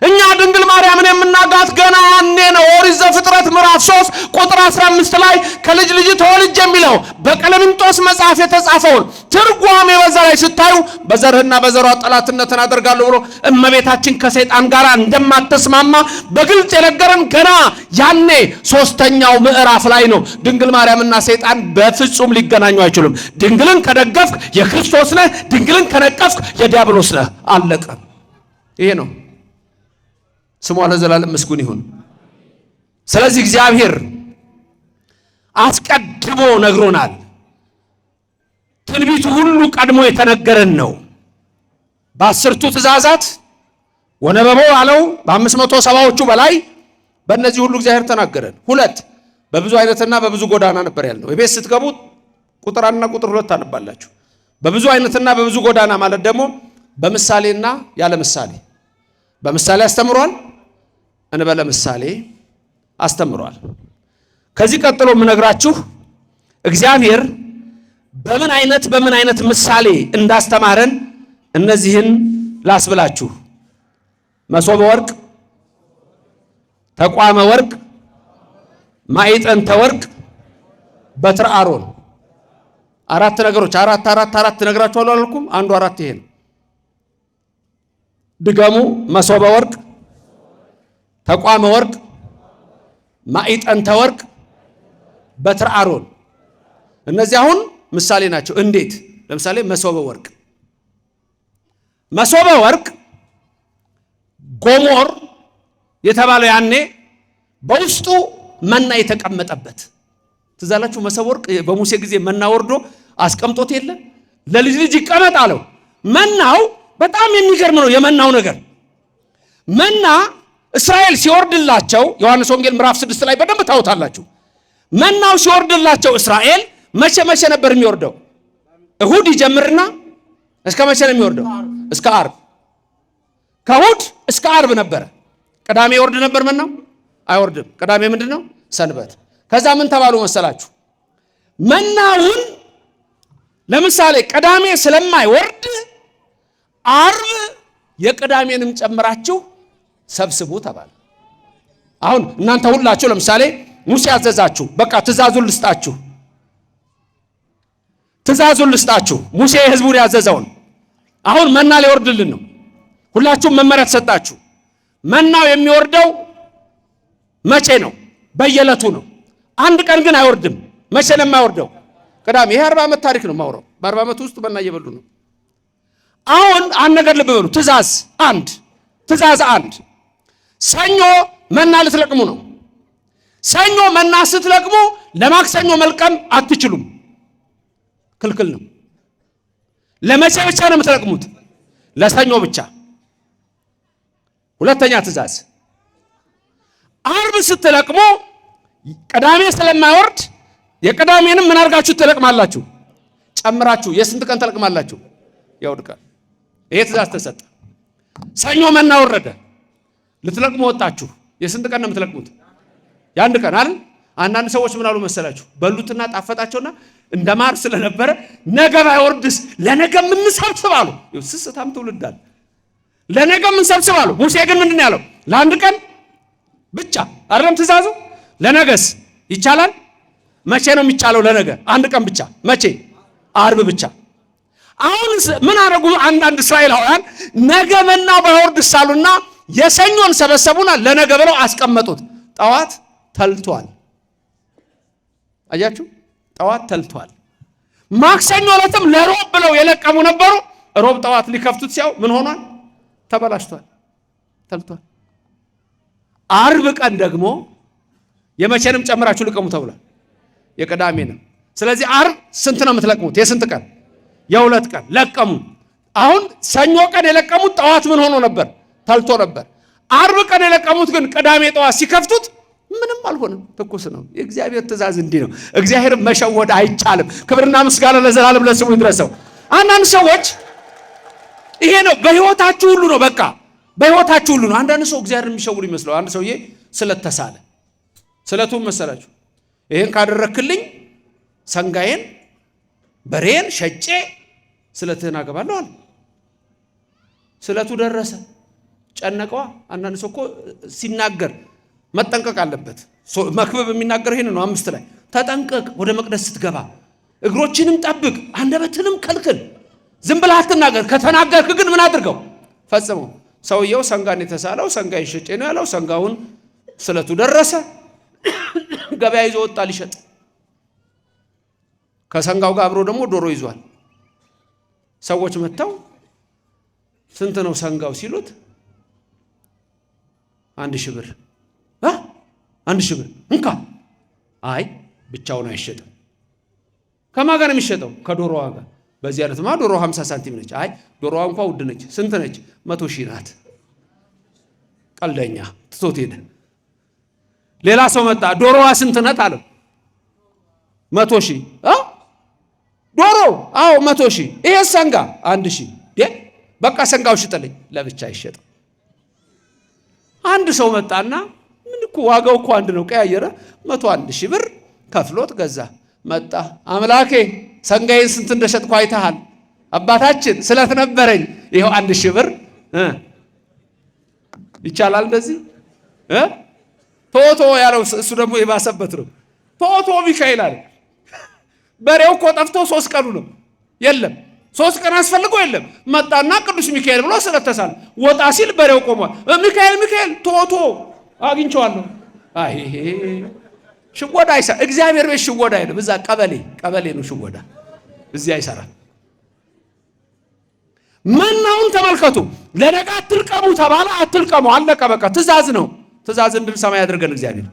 እኛ ድንግል ማርያምን የምናጋት ገና ያኔ ነው። ኦሪት ዘፍጥረት ምዕራፍ 3 ቁጥር 15 ላይ ከልጅ ልጅ ተወልጅ የሚለው በቀለምንጦስ መጽሐፍ የተጻፈውን ትርጓሜ በዛ ላይ ስታዩ በዘርህና በዘሯ ጠላትነትን አደርጋለሁ ብሎ እመቤታችን ከሰይጣን ጋር እንደማትስማማ በግልጽ የነገረን ገና ያኔ ሶስተኛው ምዕራፍ ላይ ነው። ድንግል ማርያምና ሰይጣን በፍጹም ሊገናኙ አይችሉም። ድንግልን ከደገፍክ የክርስቶስ ነህ፣ ድንግልን ከነቀፍክ የዲያብሎስ ነህ። አለቀ። ይሄ ነው። ስሙ ለዘላለም ምስጉን ይሁን። ስለዚህ እግዚአብሔር አስቀድሞ ነግሮናል። ትንቢቱ ሁሉ ቀድሞ የተነገረን ነው። በ10ቱ ትእዛዛት ወነበቦ አለው በ570ዎቹ በላይ በእነዚህ ሁሉ እግዚአብሔር ተናገረን። 2 በብዙ አይነትና በብዙ ጎዳና ነበር ያልነው። የቤት ስትገቡ ቁጥር 1 እና ቁጥር 2 ታነባላችሁ። በብዙ አይነትና በብዙ ጎዳና ማለት ደግሞ በምሳሌና ያለ ምሳሌ። በምሳሌ አስተምሯል፣ እንበለ ምሳሌ አስተምሯል። ከዚህ ቀጥሎ የምነግራችሁ እግዚአብሔር በምን አይነት ምሳሌ እንዳስተማረን እነዚህን ላስብላችሁ። መሶበ ወርቅ፣ ተቋመ ወርቅ፣ ማዕጠንተ ወርቅ፣ በትረ አሮን። 4 ነገሮች። አራት ነግራችኋለሁ አላልኩም? አንዱ 4 ይሄ ነው። ድገሙ። መሶበ ወርቅ፣ ተቋመ ወርቅ፣ ማዕጠንተ ወርቅ፣ በትረ አሮን። እነዚህ አሁን ምሳሌ ናቸው። እንዴት? ለምሳሌ መሶበ ወርቅ። መሶበ ወርቅ ጎሞር የተባለው ያኔ በውስጡ መና የተቀመጠበት ትዝ አላችሁ? መሶበ ወርቅ በሙሴ ጊዜ መና ወርዶ አስቀምጦት የለ? ለልጅ ልጅ ይቀመጥ አለው። መናው በጣም የሚገርም ነው። የመናው ነገር መና እስራኤል ሲወርድላቸው ዮሐንስ ወንጌል ምዕራፍ 6 ላይ በደንብ ታውታላችሁ። መናው ሲወርድላቸው እስራኤል መቼ ነበር የሚወርደው? እሁድ ይጀምርና እስከ መቼ ነው የሚወርደው? እስከ ዓርብ። ከእሁድ እስከ ዓርብ ነበረ። ቅዳሜ ይወርድ ነበር መናው? አይወርድም። ቅዳሜ ምንድነው? ሰንበት። ከዛ ምን ተባሉ መሰላችሁ? መናውን ለምሳሌ ቅዳሜ ስለማይወርድ ዓርብ የቅዳሜንም ጨምራችሁ ሰብስቡ ተባለ። አሁን እናንተ ሁላችሁ ለምሳሌ ሙሴ ያዘዛችሁ፣ በቃ ትእዛዙን ልስጣችሁ ሙሴ ህዝቡን ያዘዘውን። አሁን መና ሊወርድልን ነው። ሁላችሁም መመሪያ ተሰጣችሁ። መናው የሚወርደው መቼ ነው? በየዕለቱ ነው። አንድ ቀን ግን አይወርድም። መቼ ነው የማይወርደው? ቅዳሜ። ይሄ 40 ዓመት ታሪክ ነው ማውራው። በ40 ዓመት ውስጥ መና እየበሉ ነው። አሁን አንድ ነገር ልብ በሉ። ትእዛዝ አንድ ሰኞ መና ልትለቅሙ ነው። ሰኞ መና ስትለቅሙ ለማክሰኞ መልቀም አትችሉም፣ ክልክል ነው። ለመቼ ብቻ ነው የምትለቅሙት? ለሰኞ ብቻ። ሁለተኛ ትእዛዝ፣ ዓርብ ስትለቅሙ ቅዳሜ ስለማይወርድ የቅዳሜንም ምን አድርጋችሁ ትለቅማላችሁ? ጨምራችሁ። የስንት ቀን ትለቅማላችሁ? የእሑድ ቀን። ይሄ ትእዛዝ ተሰጠ። ሰኞ መና ወረደ፣ ልትለቅሙ ወጣችሁ። የስንት ቀን ነው የምትለቅሙት? የአንድ ቀን አይደል? አንዳንድ ሰዎች ምን አሉ መሰላችሁ? በሉትና ጣፈጣቸውና እንደማር ስለነበረ ነገ ባይወርድስ ለነገ ምን ሰብስብ አሉ። ስስታም ትውልድ አለ። ለነገ ምን ሰብስብ አሉ። ሙሴ ግን ምንድን ያለው? ለአንድ ቀን ብቻ አይደለም ትእዛዙ? ለነገስ ይቻላል? መቼ ነው የሚቻለው? ለነገ አንድ ቀን ብቻ። መቼ? ዓርብ ብቻ። አሁን ምን አደረጉ? አንዳንድ እስራኤላውያን ነገ መናው ባይወርድስ አሉና የሰኞን ሰበሰቡና ለነገ ብለው አስቀመጡት። ጠዋት ተልቷል። አያችሁ? ጠዋት ተልቷል። ማክሰኞ ዕለትም ለሮብ ብለው የለቀሙ ነበሩ። ሮብ ጠዋት ሊከፍቱት ሲያው ምን ሆኗል? ተበላሽቷል፣ ተልቷል። ዓርብ ቀን ደግሞ የመቼንም ጨምራችሁ ልቀሙ ተብሏል፣ የቅዳሜንም። ስለዚህ ዓርብ ስንት ነው የምትለቅሙት? የስንት ቀን? የ2 ቀን ለቀሙ። አሁን ሰኞ ቀን የለቀሙት ጠዋት ምን ሆኖ ነበር? ተልቶ ነበር። ዓርብ ቀን የለቀሙት ግን ቅዳሜ ጠዋት ሲከፍቱት ምንም አልሆነም፣ ትኩስ ነው። የእግዚአብሔር ትእዛዝ እንዲህ ነው። እግዚአብሔር መሸወድ አይቻልም። ክብርና ምስጋና ለዘላለም ለስሙ ይድረሰው። አንዳንድ ሰዎች ይሄ ነው በህይወታችሁ ሁሉ ነው፣ በቃ በህይወታችሁ ሁሉ ነው። አንዳንድ ሰው እግዚአብሔር የሚሸውድ ይመስለው። አንድ ሰውዬ ስለተሳለ ስለቱን መሰላችሁ? ይሄን ካደረክልኝ ሰንጋዬን በሬን ሸጬ ስለትህን አገባለሁ አለ። ስለቱ ደረሰ። ጨነቀዋ። አንዳንድ ሰው እኮ ሲናገር መጠንቀቅ አለበት። መክብብ የሚናገር ይሄን ነው 5 ላይ ተጠንቀቅ፣ ወደ መቅደስ ስትገባ እግሮችንም ጠብቅ፣ አንደበትንም ከልክል። ዝም ብለህ አትናገር። ከተናገርክ ግን ምን አድርገው ፈጽመው። ሰውየው ሰንጋን የተሳለው ሰንጋዬን ሸጬ ነው ያለው። ሰንጋውን ስለቱ ደረሰ፣ ገበያ ይዞ ወጣ ሊሸጥ። ከሰንጋው ጋር አብሮ ደግሞ ዶሮ ይዟል። ሰዎች መጥተው ስንት ነው ሰንጋው ሲሉት 1000 ብር 1000 ብር እንካ። አይ ብቻውን አይሸጥም። ከማን ጋር ነው የሚሸጠው? ከዶሮዋ ጋር። በዚህ አይነትማ ዶሮ 50 ሳንቲም ነች። አይ ዶሮዋ እንኳን ውድ ነች። ስንት ነች? 100 ሺህ ናት። ቀልደኛ ትቶት ሄደ። ሌላ ሰው መጣ። ዶሮዋ ስንት ናት አለው። 100 ሺህ ዶሮ? አዎ 100 ሺህ። ይሄ ሰንጋ 1000። በቃ ሰንጋው ሽጥልኝ። ለብቻ አይሸጥም። አንድ ሰው መጣና ምን እኮ ዋጋው እኮ አንድ ነው። ቀያየረ 101 ሺህ ብር ከፍሎት ገዛ። መጣ። አምላኬ ሰንጋዬን ስንት እንደሸጥኩ አይተሃል? አባታችን ስለት ነበረኝ፣ ይሄው 1000 ብር። ይቻላል እንደዚህ? ቶቶ ያለው እሱ ደግሞ የባሰበት ነው። ቶቶ ሚካኤል አለ። በሬው እኮ ጠፍቶ 3 ቀኑ ነው። የለም 3 ቀን አስፈልጎ የለም። መጣና ቅዱስ ሚካኤል ብሎ ስለተሳለ ወጣ ሲል በሬው ቆሟል። ሚካኤል ሚካኤል ቶቶ አግኝቼዋለሁ። አይ ሽወዳ አይሰራ። እግዚአብሔር ቤት ሽወዳ አይደለም። እዛ ቀበሌ ነው ሽወዳ፣ እዚህ አይሰራም። መናውን ተመልከቱ። ለነገ አትልቀሙ ተባለ፣ አትልቀሙ። አለቀ በቃ። ትእዛዝ ነው። ትእዛዝ እንድንሰማ ያድርገን እግዚአብሔር።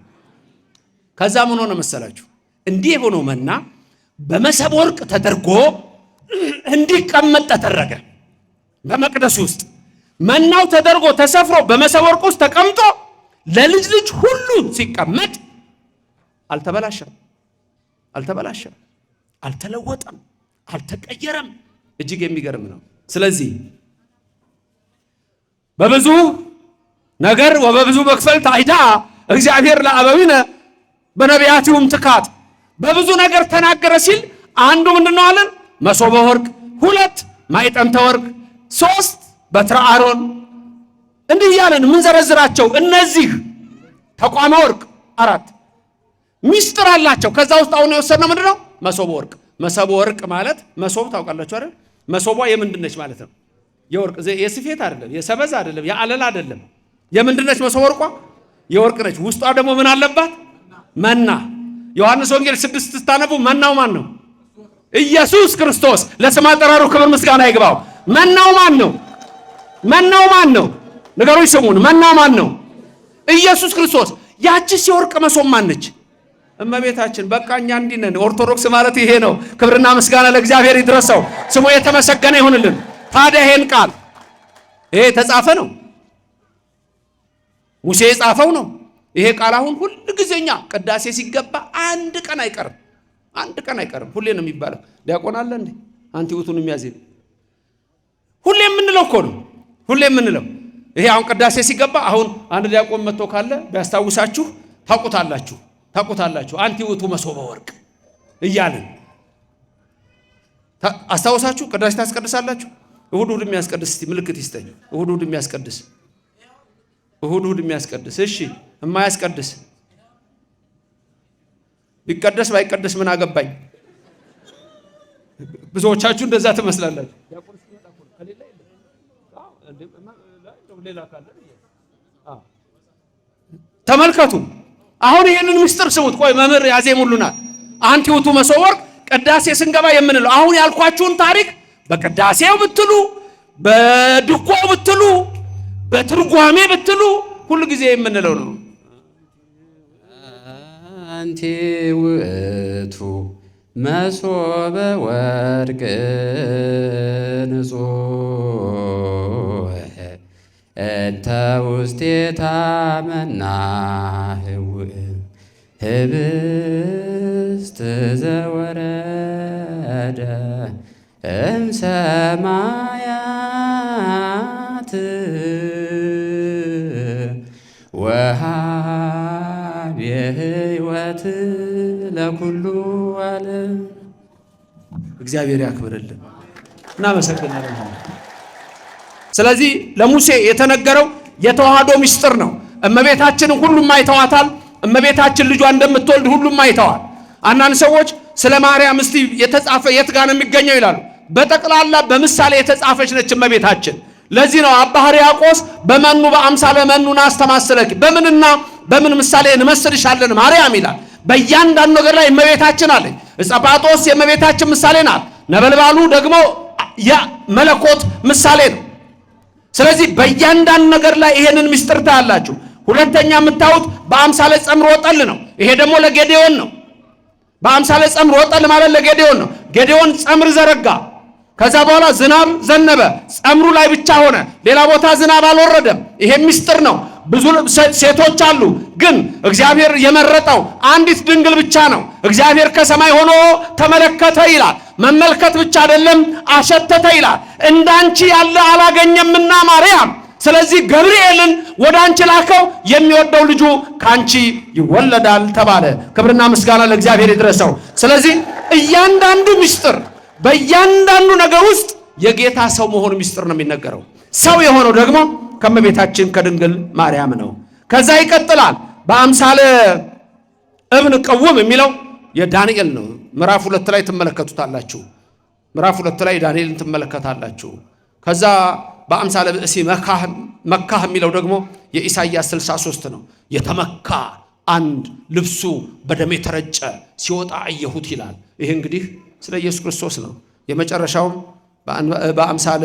ከዛ ምን ሆነ መሰላችሁ? እንዲህ የሆነው መና በመሰብ ወርቅ ተደርጎ እንዲቀመጥ ተደረገ። በመቅደስ ውስጥ መናው ተደርጎ ተሰፍሮ በመሰብ ወርቅ ውስጥ ተቀምጦ ለልጅ ልጅ ሁሉ ሲቀመጥ አልተበላሸም፣ አልተለወጠም፣ አልተቀየረም። እጅግ የሚገርም ነው። ስለዚህ በብዙ ነገር ወበብዙ መክፈልት አይዳ እግዚአብሔር ለአበዊነ በነቢያቲሁም ትካት፣ በብዙ ነገር ተናገረ ሲል አንዱ ምንድነው አለን? መሶበ ወርቅ፣ 2 ማዕጠንተ ወርቅ፣ 3 በትረ አሮን። እንዲህ እያለን ምንዘረዝራቸው እነዚህ ተቋመ ወርቅ 4 ሚስጥር አላቸው። ከዛ ውስጥ አሁን የወሰነው ምንድነው? መሶበ ወርቅ። መሶበ ወርቅ ማለት መሶብ ታውቃላችሁ አይደል? መሶቧ የምንድነች ማለት ነው? የወርቅ የስፌት አይደለም፣ የሰበዝ አይደለም፣ የአለላ አይደለም። የምንድነች መሶበ ወርቋ? የወርቅ ነች። ውስጧ ደግሞ ምን አለባት? መና። ዮሐንስ ወንጌል 6 ስታነቡ መናው ማን ነው? ኢየሱስ ክርስቶስ። ለስም አጠራሩ ክብር ምስጋና ይግባው። መናው ማን ነው? መናው ማን ነው? ንገሩኝ ስሙን። መናው ማን ነው? ኢየሱስ ክርስቶስ። ያቺስ የወርቅ መሶብ ማን ነች? እመቤታችን። በቃ እኛ እንዲህ ነን። ኦርቶዶክስ ማለት ይሄ ነው። ክብርና ምስጋና ለእግዚአብሔር ይድረሰው፣ ስሙ የተመሰገነ ይሁንልን። ታዲያ ይሄን ቃል ይሄ የተጻፈ ነው፣ ሙሴ የጻፈው ነው። ይሄ ቃል አሁን ሁሉ ጊዜኛ ቅዳሴ ሲገባ አንድ ቀን አይቀርም። ሁሌ ነው የሚባለው። ዲያቆን አለ እንዴ አንቲ ውቱን የሚያዜም ሁሌ የምንለው እኮ ነው። ሁሌ የምንለው ይሄ አሁን ቅዳሴ ሲገባ አሁን አንድ ዲያቆን መጥቶ ካለ ቢያስታውሳችሁ ታውቁታላችሁ። አንቲ ውቱ መሶበ ወርቅ እያልን አስታውሳችሁ ቅዳሴ ታስቀድሳላችሁ። እሁድ የሚያስቀድስ እስቲ ምልክት ይስጠኝ። እሁድ የሚያስቀድስ እሺ፣ የማያስቀድስ ቢቀደስ ባይቀደስ ምን አገባኝ? ብዙዎቻችሁ እንደዛ ትመስላላችሁ። ተመልከቱ። አሁን ይሄንን ምስጢር ስሙት። ቆይ መምህር ያዜሙሉናል። አንቲ ውቱ መሶበ ወርቅ ቅዳሴ ስንገባ የምንለው አሁን ያልኳችሁን ታሪክ በቅዳሴው ብትሉ፣ በድጓው ብትሉ፣ በትርጓሜ ብትሉ ሁሉ ጊዜ የምንለው ነው። አንቲ ውእቱ መሶበ ወርቅ ንጹሕ እንተ ውስቴታ መናህው ህብስት ዘወረደ እምሰማያት ወሃብ የህይወት ለኩሉ ዓለም። እግዚአብሔር ያክብርልን። እናመሰግናለን። ስለዚህ ለሙሴ የተነገረው የተዋህዶ ምስጢር ነው። እመቤታችንን ሁሉም አይተዋታል። እመቤታችን ልጇ እንደምትወልድ ሁሉም አይተዋል። አንዳንድ ሰዎች ስለ ማርያም እስቲ የተጻፈ የት ጋር ነው የሚገኘው ይላሉ። በጠቅላላ በምሳሌ የተጻፈች ነች እመቤታችን። ለዚህ ነው አባ ሕርያቆስ በመኑ በአምሳለ መኑን አስተማስለኪ፣ በምንና በምን ምሳሌ እንመስልሻለን ማርያም ይላል። በእያንዳንዱ ነገር ላይ እመቤታችን አለች። ዕፀ ጳጦስ የእመቤታችን ምሳሌ ናት። ነበልባሉ ደግሞ የመለኮት ምሳሌ ነው። ስለዚህ በእያንዳንዱ ነገር ላይ ይሄንን ምስጢር ታያላችሁ። ሁለተኛ የምታዩት በአምሳለ ጸምር ወጠል ነው። ይሄ ደግሞ ለጌዴዎን ነው። በአምሳለ ጸምር ወጠል ማለት ለጌዴዎን ነው። ጌዴዎን ጸምር ዘረጋ። ከዛ በኋላ ዝናብ ዘነበ። ጸምሩ ላይ ብቻ ሆነ፣ ሌላ ቦታ ዝናብ አልወረደም። ይሄ ምስጢር ነው። ብዙ ሴቶች አሉ፣ ግን እግዚአብሔር የመረጠው አንዲት ድንግል ብቻ ነው። እግዚአብሔር ከሰማይ ሆኖ ተመለከተ ይላል። መመልከት ብቻ አይደለም አሸተተ ይላል። እንዳንቺ ያለ አላገኘምና ማርያም። ስለዚህ ገብርኤልን ወደ አንቺ ላከው፣ የሚወደው ልጁ ካንቺ ይወለዳል ተባለ። ክብርና ምስጋና ለእግዚአብሔር ይድረሰው። ስለዚህ እያንዳንዱ ምስጢር በእያንዳንዱ ነገር ውስጥ የጌታ ሰው መሆኑ ምስጢር ነው የሚነገረው። ሰው የሆነው ደግሞ ከእመቤታችን ከድንግል ማርያም ነው። ከዛ ይቀጥላል። በአምሳለ እብን ቅውም የሚለው የዳንኤል ነው። ምዕራፍ 2 ላይ ትመለከቱታላችሁ። ምዕራፍ 2 ላይ ዳንኤልን ትመለከታላችሁ። ከዛ በአምሳለ ብእሲ መካህ የሚለው ደግሞ የኢሳይያስ 63 ነው። የተመካ አንድ ልብሱ በደም የተረጨ ሲወጣ አየሁት ይላል። ይሄ እንግዲህ ስለ ኢየሱስ ክርስቶስ ነው። የመጨረሻውም በአምሳለ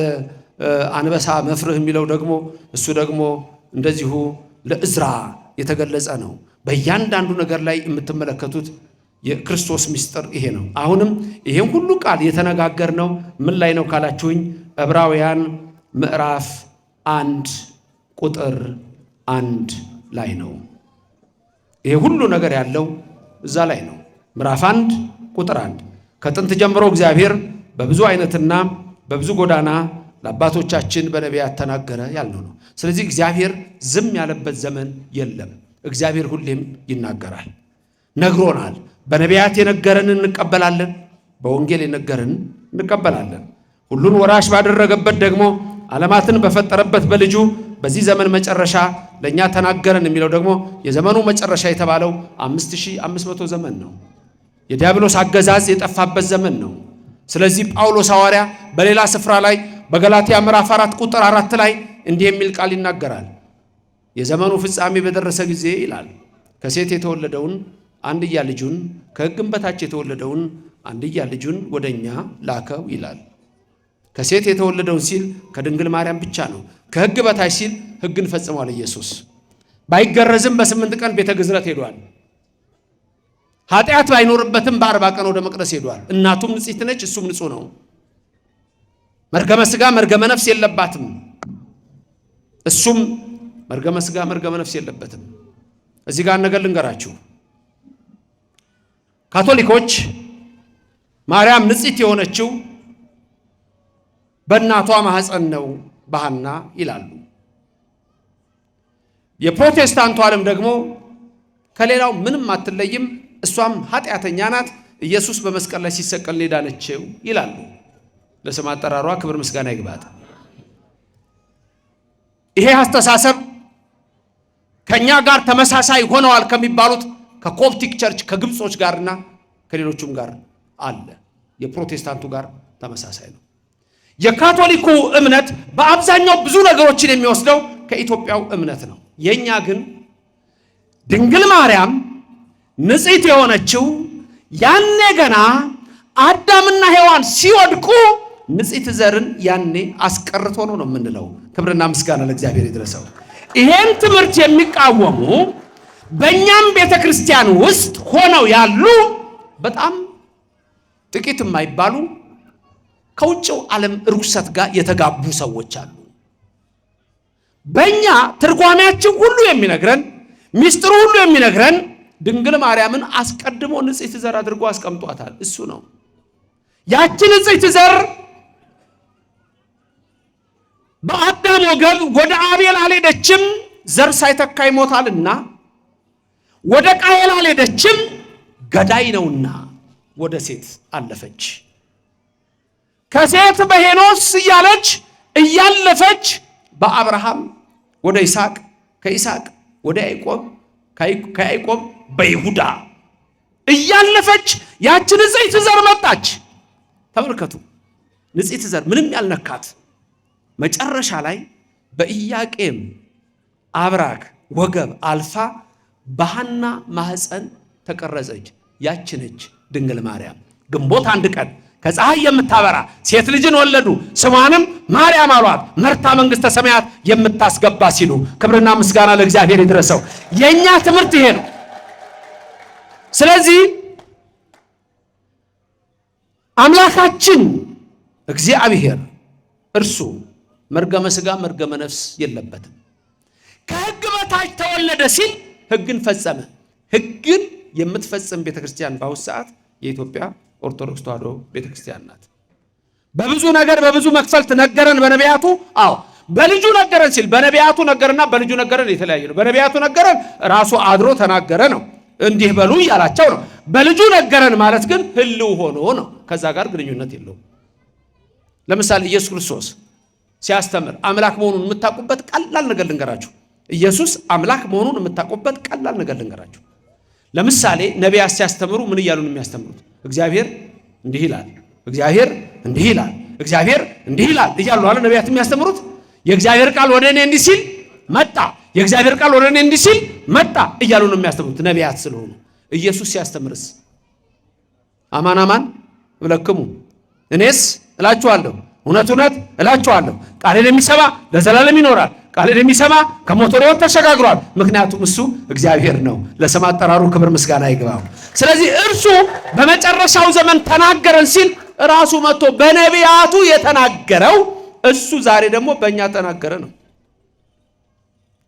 አንበሳ መፍርህ የሚለው ደግሞ እሱ ደግሞ እንደዚሁ ለእዝራ የተገለጸ ነው። በእያንዳንዱ ነገር ላይ የምትመለከቱት የክርስቶስ ምስጢር ይሄ ነው። አሁንም ይሄን ሁሉ ቃል የተነጋገርነው ምን ላይ ነው ካላችሁኝ፣ ዕብራውያን ምዕራፍ 1 ቁጥር 1 ላይ ነው። ይሄ ሁሉ ነገር ያለው እዛ ላይ ነው። ምዕራፍ 1 ቁጥር 1 ከጥንት ጀምሮ እግዚአብሔር በብዙ አይነትና በብዙ ጎዳና ለአባቶቻችን በነቢያት ተናገረ ያልነው ነው። ስለዚህ እግዚአብሔር ዝም ያለበት ዘመን የለም። እግዚአብሔር ሁሌም ይናገራል፣ ነግሮናል። በነቢያት የነገረን እንቀበላለን፣ በወንጌል የነገረን እንቀበላለን። ሁሉን ወራሽ ባደረገበት ደግሞ ዓለማትን በፈጠረበት በልጁ በዚህ ዘመን መጨረሻ ለእኛ ተናገረን የሚለው ደግሞ የዘመኑ መጨረሻ የተባለው 5500 ዘመን ነው። የዲያብሎስ አገዛዝ የጠፋበት ዘመን ነው። ስለዚህ ጳውሎስ ሐዋርያ በሌላ ስፍራ ላይ በገላትያ ምዕራፍ 4 ቁጥር 4 ላይ እንዲህ የሚል ቃል ይናገራል። የዘመኑ ፍጻሜ በደረሰ ጊዜ ይላል ከሴት የተወለደውን አንድያ ልጁን ከሕግም በታች የተወለደውን አንድያ ልጁን ወደኛ ላከው ይላል። ከሴት የተወለደውን ሲል ከድንግል ማርያም ብቻ ነው። ከሕግ በታች ሲል ሕግን ፈጽሟል። ኢየሱስ ባይገረዝም በ8 ቀን ቤተ ግዝረት ሄዷል። ኃጢአት ባይኖርበትም በ40 ቀን ወደ መቅደስ ሄዷል። እናቱም ንጽሕት ነች፣ እሱም ንጹሕ ነው። መርገመ ሥጋ መርገመ ነፍስ የለባትም፣ እሱም መርገመ ሥጋ መርገመ ነፍስ የለበትም። እዚህ ጋር ነገር ልንገራችሁ። ካቶሊኮች ማርያም ንጽሕት የሆነችው በእናቷ ማህፀን ነው በሐና ይላሉ። የፕሮቴስታንቱ ዓለም ደግሞ ከሌላው ምንም አትለይም፣ እሷም ኃጢአተኛ ናት፣ ኢየሱስ በመስቀል ላይ ሲሰቀል ሄዳነችው ይላሉ። ለስም አጠራሯ ክብር ምስጋና ይግባት። ይሄ አስተሳሰብ ከኛ ጋር ተመሳሳይ ሆነዋል ከሚባሉት ከኮፕቲክ ቸርች ከግብጾች ጋርና ከሌሎቹም ጋር አለ። የፕሮቴስታንቱ ጋር ተመሳሳይ ነው። የካቶሊኩ እምነት በአብዛኛው ብዙ ነገሮችን የሚወስደው ከኢትዮጵያው እምነት ነው። የኛ ግን ድንግል ማርያም ንጽሕት የሆነችው ያኔ ገና አዳምና ሔዋን ሲወድቁ ንጽሕት ዘርን ያኔ አስቀርቶ ነው የምንለው። ክብርና ምስጋና ለእግዚአብሔር ይድረሰው። ይሄን ትምህርት የሚቃወሙ በእኛም ቤተ ክርስቲያን ውስጥ ሆነው ያሉ በጣም ጥቂት የማይባሉ ከውጭው ዓለም ርኩሰት ጋር የተጋቡ ሰዎች አሉ። በእኛ ትርጓሜያችን ሁሉ የሚነግረን ሚስጥሩ ሁሉ የሚነግረን ድንግል ማርያምን አስቀድሞ ንጽሕት ዘር አድርጎ አስቀምጧታል። እሱ ነው። ያቺ ንጽሕት ዘር በአዳም ወገን ወደ አቤል አልሄደችም፣ ዘር ሳይተካ ይሞታልና። ወደ ቃየል አልሄደችም፣ ገዳይ ነውና ወደ ሴት አለፈች። ከሴት በሄኖስ እያለች እያለፈች በአብርሃም ወደ ይስሐቅ፣ ከይስሐቅ ወደ ያዕቆብ፣ ከያዕቆብ በይሁዳ እያለፈች ያቺ ንጽሕት ዘር መጣች። ተመልከቱ፣ ንጽሕት ዘር ምንም ያልነካት መጨረሻ ላይ በኢያቄም አብራክ ወገብ አልፋ በሐና ማህፀን ተቀረጸች። ያቺ ነች ድንግል ማርያም። ግንቦት 1 ቀን ከፀሐይ የምታበራ ሴት ልጅን ወለዱ፣ ስሟንም ማርያም አሏት፣ መርታ መንግሥተ ሰማያት የምታስገባ ሲሉ ክብርና ምስጋና ለእግዚአብሔር ይድረሰው። የኛ ትምህርት ይሄ ነው። ስለዚህ አምላካችን እግዚአብሔር እርሱ መርገመ ሥጋ መርገመ ነፍስ የለበትም። ከሕግ በታች ተወለደ ሲል ሕግን ፈጸመ። ሕግን የምትፈጽም ቤተክርስቲያን በአሁኑ ሰዓት የኢትዮጵያ ኦርቶዶክስ ተዋሕዶ ቤተክርስቲያን ናት። በብዙ ነገር በብዙ መክፈልት ነገረን በነቢያቱ። አዎ በልጁ ነገረን ሲል በነቢያቱ ነገርና በልጁ ነገረን የተለያየ ነው። በነቢያቱ ነገረን ራሱ አድሮ ተናገረ ነው፣ እንዲህ በሉ እያላቸው ነው። በልጁ ነገረን ማለት ግን ህልው ሆኖ ነው፣ ከዛ ጋር ግንኙነት የለውም። ለምሳሌ ኢየሱስ ክርስቶስ ሲያስተምር አምላክ መሆኑን የምታውቁበት ቀላል ነገር ልንገራችሁ። ኢየሱስ አምላክ መሆኑን የምታውቁበት ቀላል ነገር ልንገራችሁ። ለምሳሌ ነቢያት ሲያስተምሩ ምን እያሉ ነው የሚያስተምሩት? እግዚአብሔር እንዲህ ይላል፣ እግዚአብሔር እንዲህ ይላል፣ እግዚአብሔር እንዲህ ይላል እያሉ አለ ነቢያት የሚያስተምሩት። የእግዚአብሔር ቃል ወደ እኔ እንዲህ ሲል መጣ፣ የእግዚአብሔር ቃል ወደ እኔ እንዲህ ሲል መጣ እያሉ ነው የሚያስተምሩት ነቢያት ስለሆኑ። ኢየሱስ ሲያስተምርስ አማን አማን እብለክሙ እኔስ እላችኋለሁ እውነት እውነት እላችኋለሁ ቃሌን የሚሰማ ለዘላለም ይኖራል፣ ቃሌን የሚሰማ ከሞት ወደ ሕይወት ተሸጋግሯል። ምክንያቱም እሱ እግዚአብሔር ነው። ለስም አጠራሩ ክብር ምስጋና ይግባው። ስለዚህ እርሱ በመጨረሻው ዘመን ተናገረን ሲል ራሱ መጥቶ በነቢያቱ የተናገረው እሱ ዛሬ ደግሞ በእኛ ተናገረ ነው።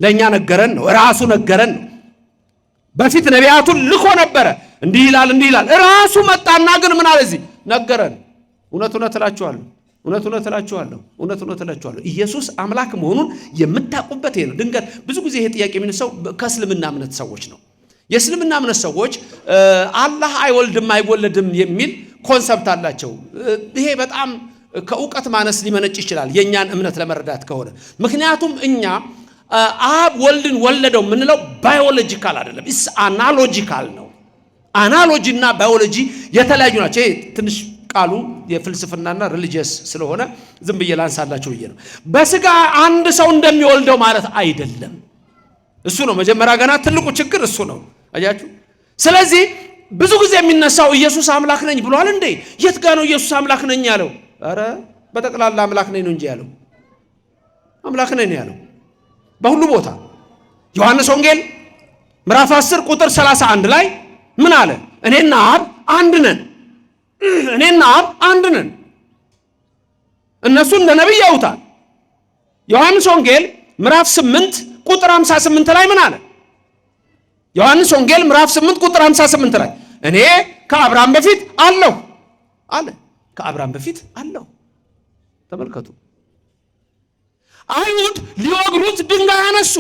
ለእኛ ነገረን ነው፣ ራሱ ነገረን ነው። በፊት ነቢያቱን ልኮ ነበረ፣ እንዲህ ይላል እንዲህ ይላል። ራሱ መጣና ግን ምን አለ? እዚህ ነገረን። እውነት እውነት እላችኋለሁ እውነት እውነት እላችኋለሁ እውነት እውነት እላችኋለሁ። ኢየሱስ አምላክ መሆኑን የምታውቁበት ይሄ ነው። ድንገት ብዙ ጊዜ ይሄ ጥያቄ የሚነሳው ከእስልምና እምነት ሰዎች ነው። የእስልምና እምነት ሰዎች አላህ አይወልድም አይወለድም የሚል ኮንሰፕት አላቸው። ይሄ በጣም ከእውቀት ማነስ ሊመነጭ ይችላል የእኛን እምነት ለመረዳት ከሆነ። ምክንያቱም እኛ አብ ወልድን ወለደው የምንለው ባዮሎጂካል አይደለም፣ ኢስ አናሎጂካል ነው። አናሎጂ እና ባዮሎጂ የተለያዩ ናቸው። ይሄ ትንሽ ቃሉ የፍልስፍናና ሪሊጂየስ ስለሆነ ዝም ብዬ ላንሳላችሁ ብዬ ነው። በስጋ አንድ ሰው እንደሚወልደው ማለት አይደለም። እሱ ነው መጀመሪያ ገና ትልቁ ችግር እሱ ነው። አያችሁ። ስለዚህ ብዙ ጊዜ የሚነሳው ኢየሱስ አምላክ ነኝ ብሏል እንዴ? የት ጋር ነው ኢየሱስ አምላክ ነኝ ያለው? አረ በጠቅላላ አምላክ ነኝ ነው እንጂ ያለው አምላክ ነኝ ያለው በሁሉ ቦታ። ዮሐንስ ወንጌል ምዕራፍ 10 ቁጥር 31 ላይ ምን አለ? እኔና አብ አንድ ነን። እኔና አብ አንድ ነን። እነሱ እንደ ነቢይ ያውታል። ዮሐንስ ወንጌል ምዕራፍ 8 ቁጥር 58 ላይ ምን አለ? ዮሐንስ ወንጌል ምዕራፍ 8 ቁጥር 58 ላይ እኔ ከአብርሃም በፊት አለሁ አለ። ከአብርሃም በፊት አለሁ። ተመልከቱ። አይሁድ ሊወግሩት ድንጋይ አነሱ።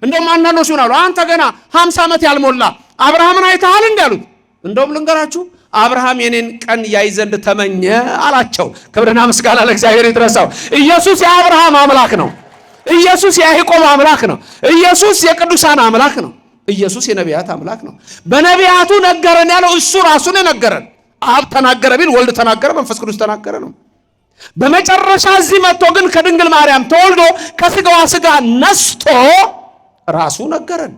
እንደውም አንዳንዶች ይሆናሉ አንተ ገና 50 ዓመት ያልሞላ አብርሃምን አይተሃል እንዳሉት። እንደውም ልንገራችሁ አብርሃም የኔን ቀን ያይ ዘንድ ተመኘ አላቸው። ክብርና ምስጋና ለእግዚአብሔር ይድረሰው። ኢየሱስ የአብርሃም አምላክ ነው። ኢየሱስ የያዕቆብ አምላክ ነው። ኢየሱስ የቅዱሳን አምላክ ነው። ኢየሱስ የነቢያት አምላክ ነው። በነቢያቱ ነገረን ያለው እሱ ራሱ ነው ነገረን። አብ ተናገረ ቢል ወልድ ተናገረ፣ መንፈስ ቅዱስ ተናገረ ነው። በመጨረሻ እዚህ መጥቶ ግን ከድንግል ማርያም ተወልዶ ከስጋዋ ስጋ ነስቶ ራሱ ነገረን።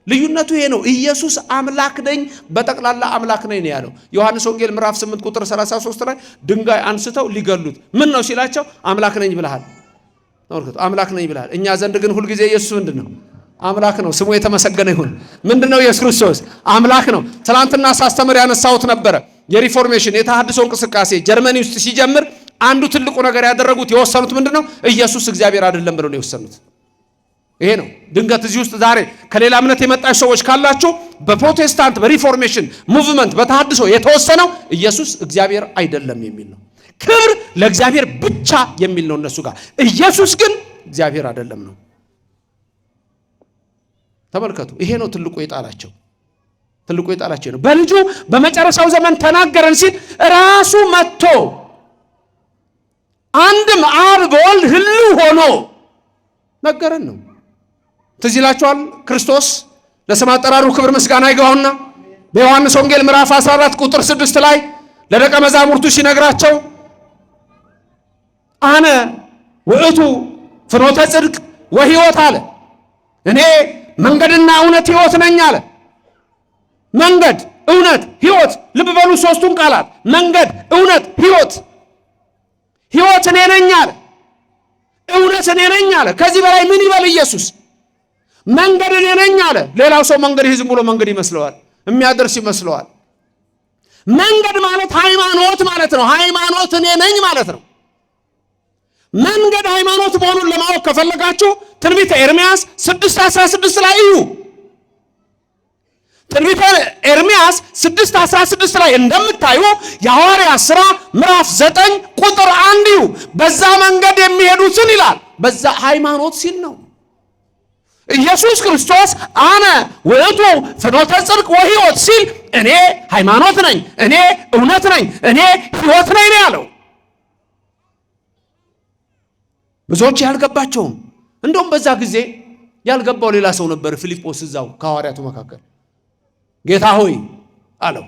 ልዩነቱ ይሄ ነው። ኢየሱስ አምላክ ነኝ በጠቅላላ አምላክ ነኝ ነው ያለው። ዮሐንስ ወንጌል ምዕራፍ 8 ቁጥር 33 ላይ ድንጋይ አንስተው ሊገሉት ምን ነው ሲላቸው አምላክ ነኝ ብለሃል። ተመልከቱ፣ አምላክ ነኝ ብለሃል። እኛ ዘንድ ግን ሁልጊዜ ኢየሱስ ምንድን ነው? አምላክ ነው። ስሙ የተመሰገነ ይሁን። ምንድን ነው? ኢየሱስ ክርስቶስ አምላክ ነው። ትናንትና ሳስተምር ያነሳሁት ነበረ። የሪፎርሜሽን የተሐድሶ እንቅስቃሴ ጀርመኒ ውስጥ ሲጀምር አንዱ ትልቁ ነገር ያደረጉት የወሰኑት ምንድን ነው? ኢየሱስ እግዚአብሔር አይደለም ብለው ነው የወሰኑት። ይሄ ነው። ድንገት እዚህ ውስጥ ዛሬ ከሌላ እምነት የመጣች ሰዎች ካላችሁ በፕሮቴስታንት በሪፎርሜሽን ሙቭመንት በተሐድሶ የተወሰነው ኢየሱስ እግዚአብሔር አይደለም የሚል ነው። ክብር ለእግዚአብሔር ብቻ የሚል ነው እነሱ ጋር። ኢየሱስ ግን እግዚአብሔር አይደለም ነው። ተመልከቱ። ይሄ ነው ትልቁ የጣላቸው። ትልቁ የጣላቸው ነው። በልጁ በመጨረሻው ዘመን ተናገረን ሲል ራሱ መጥቶ አንድም አብ በወልድ ህልው ሆኖ ነገረን ነው። ትዝ ይላችኋል። ክርስቶስ ለስም አጠራሩ ክብር ምስጋና ይግባውና በዮሐንስ ወንጌል ምዕራፍ 14 ቁጥር 6 ላይ ለደቀ መዛሙርቱ ሲነግራቸው አነ ውእቱ ፍኖተ ጽድቅ ወሕይወት አለ። እኔ መንገድና እውነት ሕይወት ነኝ አለ። መንገድ፣ እውነት፣ ሕይወት። ልብ በሉ ሶስቱን ቃላት መንገድ፣ እውነት፣ ሕይወት። ሕይወት እኔ ነኝ አለ። እውነት እኔ ነኝ አለ። ከዚህ በላይ ምን ይበል ኢየሱስ? መንገድ እኔ ነኝ አለ። ሌላው ሰው መንገድ ዝም ብሎ መንገድ ይመስለዋል፣ የሚያደርስ ይመስለዋል። መንገድ ማለት ሃይማኖት ማለት ነው። ሃይማኖት እኔ ነኝ ማለት ነው። መንገድ ሃይማኖት መሆኑን ለማወቅ ከፈለጋችሁ ትንቢተ ኤርምያስ 6:16 ላይ እዩ። ትንቢተ ኤርምያስ 6:16 ላይ እንደምታዩ የሐዋርያት ሥራ ምዕራፍ 9 ቁጥር 1 እዩ። በዛ መንገድ የሚሄዱትን ይላል። በዛ ሃይማኖት ሲል ነው። ኢየሱስ ክርስቶስ አነ ውእቱ ፍኖተ ጽድቅ ወሕይወት ሲል እኔ ሃይማኖት ነኝ፣ እኔ እውነት ነኝ፣ እኔ ሕይወት ነኝ ነው ያለው። ብዙዎች ያልገባቸውም እንደውም በዛ ጊዜ ያልገባው ሌላ ሰው ነበር። ፊልጶስ እዛው ከሐዋርያቱ መካከል ጌታ ሆይ አለው።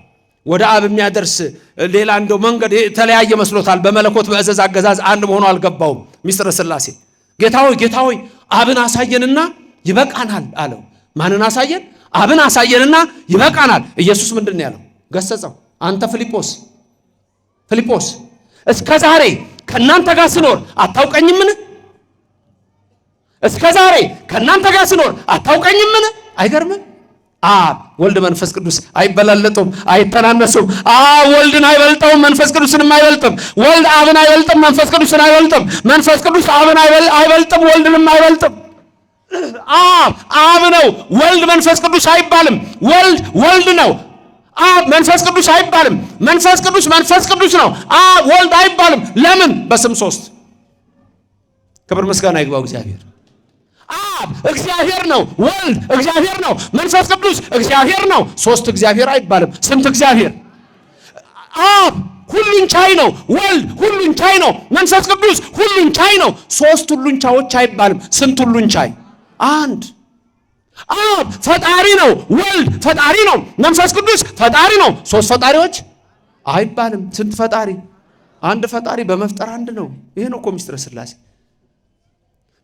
ወደ አብ የሚያደርስ ሌላ እንደው መንገድ የተለያየ መስሎታል። በመለኮት በእዘዝ አገዛዝ አንድ መሆኑ አልገባውም። ሚስጥረ ሥላሴ ጌታ ሆይ አብን አሳየንና ይበቃናል አለው። ማንን አሳየን? አብን አሳየንና ይበቃናል። ኢየሱስ ምንድን ነው ያለው? ገሰጸው። አንተ ፊልጶስ እስከ ዛሬ ከእናንተ ጋር ስኖር አታውቀኝምን? እስከ ዛሬ ከእናንተ ጋር ስኖር አታውቀኝምን? አይገርምም? አብ ወልድ መንፈስ ቅዱስ አይበላለጡም፣ አይተናነሱም። አብ ወልድን አይበልጠውም፣ መንፈስ ቅዱስንም አይበልጥም። ወልድ አብን አይበልጥም፣ መንፈስ ቅዱስን አይበልጥም። መንፈስ ቅዱስ አብን አይበልጥም፣ ወልድንም አይበልጥም። አብ ነው፣ ወልድ መንፈስ ቅዱስ አይባልም። ወልድ ነው፣ አብ መንፈስ ቅዱስ አይባልም። መንፈስ ቅዱስ ነው፣ አብ ወልድ አይባልም። ለምን? በስም ሶስት። ክብር ምስጋና ይግባው እግዚአብሔር። አብ እግዚአብሔር ነው፣ ወልድ እግዚአብሔር ነው፣ መንፈስ ቅዱስ እግዚአብሔር ነው። ሶስት እግዚአብሔር አይባልም። ስንት እግዚአብሔር? አብ ሁሉን ቻይ ነው፣ ወልድ ሁሉን ቻይ ነው፣ መንፈስ ቅዱስ ሁሉን ቻይ ነው። ሶስት ሁሉን ቻዮች አይባልም። ስንት ሁሉን ቻይ? አንድ። አብ ፈጣሪ ነው፣ ወልድ ፈጣሪ ነው፣ መንፈስ ቅዱስ ፈጣሪ ነው። ሶስት ፈጣሪዎች አይባልም። ስንት ፈጣሪ? አንድ ፈጣሪ በመፍጠር አንድ ነው። ይሄ ነው እኮ ሚስጥረ ሥላሴ።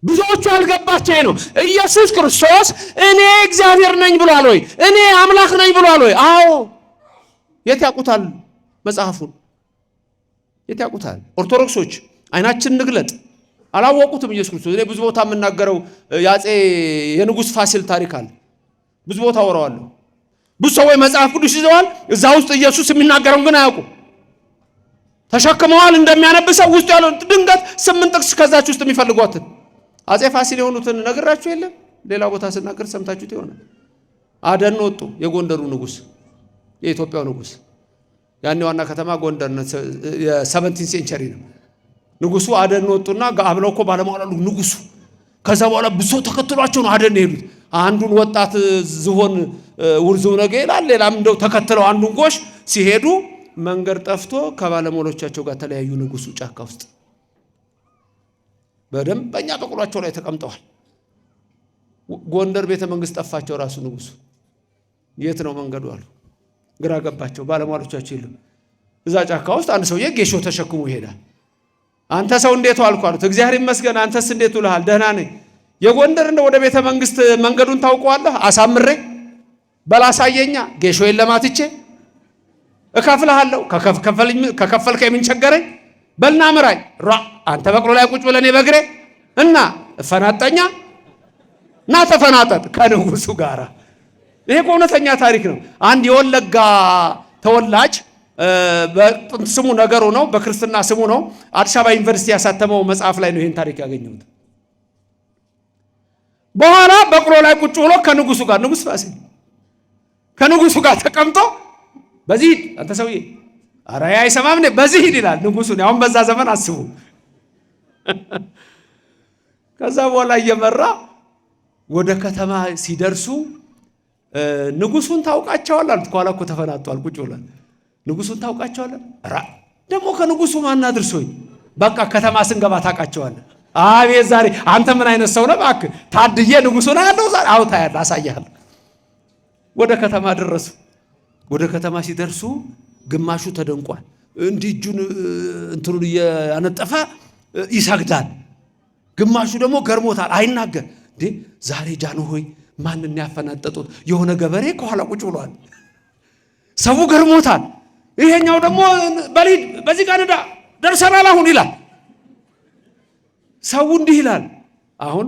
ብዙዎቹ አልገባቸው ነው። ኢየሱስ ክርስቶስ እኔ እግዚአብሔር ነኝ ብሏል ወይ? እኔ አምላክ ነኝ ብሏል ወይ? አዎ። የት ያውቁታል? መጽሐፉን የት ያውቁታል? ኦርቶዶክሶች አይናችን ንግለጥ አላወቁትም። ኢየሱስ ክርስቶስ እኔ ብዙ ቦታ የምናገረው የንጉሥ ፋሲል ታሪክ አለ። ብዙ ቦታ አወራዋለሁ። ብዙ ሰዎች መጽሐፍ ቅዱስ ይዘዋል። እዛ ውስጥ ኢየሱስ የሚናገረውን ግን አያውቁም። ተሸክመዋል እንደሚያነብሰው ውስጥ ያለው ድንገት 8 ጥቅስ ከዛች ውስጥ የሚፈልጓትን አጼ ፋሲል የሆኑትን ነግራችሁ የለም? ሌላ ቦታ ስናገር ሰምታችሁት ይሆናል። አደን ወጡ። የጎንደሩ ንጉሥ፣ የኢትዮጵያው ንጉሥ። ያኔ ዋና ከተማ ጎንደር ነው። የ17 ሴንቸሪ ነው። ንጉሱ አደን ወጡና ጋብለው እኮ ባለሟላሉ ንጉሱ። ከዛ በኋላ ብዙ ተከትሏቸው ነው አደን ሄዱት። አንዱን ወጣት ዝሆን ውርዙው ነገ ይላል። ሌላም እንደው ተከትለው አንዱን ጎሽ ሲሄዱ መንገድ ጠፍቶ ከባለሟሎቻቸው ጋር ተለያዩ። ንጉሱ ጫካ ውስጥ በደንበኛ በቁሏቸው ላይ ተቀምጠዋል። ጎንደር ቤተ መንግስት ጠፋቸው። ራሱ ንጉሱ የት ነው መንገዱ አሉ። ግራ ገባቸው። ባለሟሎቻቸው የሉም። እዛ ጫካ ውስጥ አንድ ሰውዬ ጌሾ ተሸክሞ ይሄዳል። አንተ ሰው እንዴት ዋልኩ አሉት። እግዚአብሔር ይመስገን፣ አንተስ እንዴት ውለሃል? ደህና ነኝ። የጎንደር እንደ ወደ ቤተ መንግስት መንገዱን ታውቀዋለህ? አሳምሬ በላሳየኛ ጌሾዬን ለማትቼ እከፍልሃለሁ። ከከፈልከኝ ምን ቸገረኝ? በልና ምራኝ። አንተ በቅሎ ላይ ቁጭ ብለህ እኔ በእግሬ እና እፈናጠኛ እና ተፈናጠጥ ከንጉሱ ጋራ። ይሄ እውነተኛ ታሪክ ነው። አንድ የወለጋ ተወላጅ በጥንት ስሙ ነገሩ ነው፣ በክርስትና ስሙ ነው። አዲስ አበባ ዩኒቨርሲቲ ያሳተመው መጽሐፍ ላይ ነው ይሄን ታሪክ ያገኘሁት። በኋላ በቅሎ ላይ ቁጭ ብሎ ከንጉሱ ጋር ንጉስ ፋሲል ከንጉሱ ጋር ተቀምጦ በዚህ አንተ ሰውዬ ኧረ አይሰማም ነኝ በዚህ ሂድ ይላል ንጉሱን። አሁን በዛ ዘመን አስቡ። ከዛ በኋላ እየመራ ወደ ከተማ ሲደርሱ ንጉሱን ታውቃቸዋል አሉት። ከኋላ እኮ ተፈናጧል ቁጭ ብሏል። ንጉሱን ታውቃቸዋል? ራ ደግሞ ከንጉሱ ማን አድርሶኝ? በቃ ከተማ ስንገባ ታውቃቸዋለህ። አቤት ዛሬ አንተ ምን አይነት ሰው ነህ እባክህ ታድዬ ንጉሡ ነው ያለው ዛሬ አውታ ያለ አሳያለሁ። ወደ ከተማ ደረሱ። ወደ ከተማ ሲደርሱ ግማሹ ተደንቋል። እንዲህ እጁን እንትኑን ያነጠፈ ይሰግዳል። ግማሹ ደግሞ ገርሞታል አይናገር። እንዴ ዛሬ ጃንሆይ ማንን ያፈናጠጡት? የሆነ ገበሬ ከኋላ ቁጭ ብሏል። ሰው ገርሞታል። ይሄኛው ደግሞ በሊድ በዚህ ጋር ደርሰናል አሁን ይላል። ሰው እንዲህ ይላል። አሁን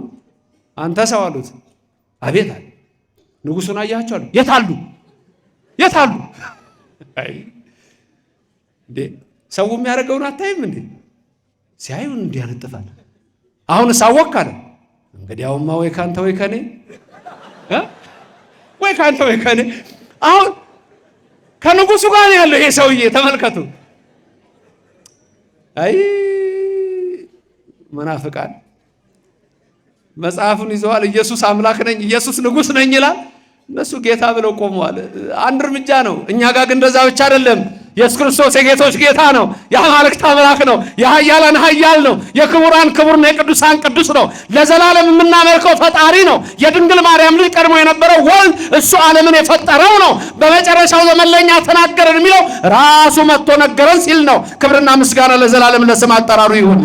አንተ ሰው አሉት። አቤት አለ። ንጉሡን አያቸው አሉ። የት አሉ? የት አሉ? አይ እንዴ ሰው የሚያደርገውን አታይም እንዴ? ሲያዩን እንዲህ ያነጥፋል። አሁን ሳወቅ አለ። እንግዲያውማ ወይ ካንተ ወይ ከኔ ወይ ካንተ ወይ ከኔ። አሁን ከንጉሡ ጋር ያለው ይሄ ሰውዬ ተመልከቱ። አይ መናፍቃን መጽሐፉን ይዘዋል። ኢየሱስ አምላክ ነኝ፣ ኢየሱስ ንጉሥ ነኝ ይላል። እነሱ ጌታ ብለው ቆመዋል። አንድ እርምጃ ነው። እኛ ጋር ግን እንደዛ ብቻ አይደለም። ኢየሱስ ክርስቶስ የጌቶች ጌታ ነው። የአማልክት አምላክ ነው። የኃያላን ኃያል ነው። የክቡራን ክቡር ነው። የቅዱሳን ቅዱስ ነው። ለዘላለም የምናመልከው ፈጣሪ ነው። የድንግል ማርያም ልጅ ቀድሞ የነበረው ወልድ እሱ ዓለምን የፈጠረው ነው። በመጨረሻው ዘመን ለእኛ ተናገረን የሚለው ራሱ መጥቶ ነገረን ሲል ነው። ክብርና ምስጋና ለዘላለም ለስም አጠራሩ ይሁን።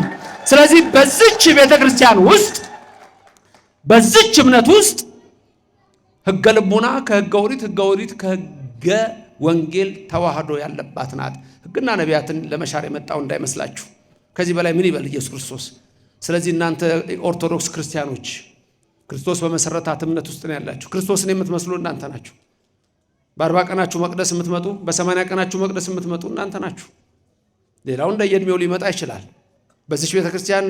ስለዚህ በዚች ቤተ ክርስቲያን ውስጥ በዚች እምነት ውስጥ ሕገ ልቡና ከሕገ ኦሪት፣ ሕገ ኦሪት ከሕገ ወንጌል ተዋህዶ ያለባት ናት። ሕግና ነቢያትን ለመሻር የመጣው እንዳይመስላችሁ። ከዚህ በላይ ምን ይበል ኢየሱስ ክርስቶስ። ስለዚህ እናንተ ኦርቶዶክስ ክርስቲያኖች ክርስቶስ በመሰረታት እምነት ውስጥ ነው ያላችሁ። ክርስቶስን የምትመስሉ እናንተ ናችሁ። በ40 ቀናችሁ መቅደስ የምትመጡ፣ በ80 ቀናችሁ መቅደስ የምትመጡ እናንተ ናችሁ። ሌላው እንደየእድሜው ሊመጣ ይችላል። በዚህ ቤተ ክርስቲያን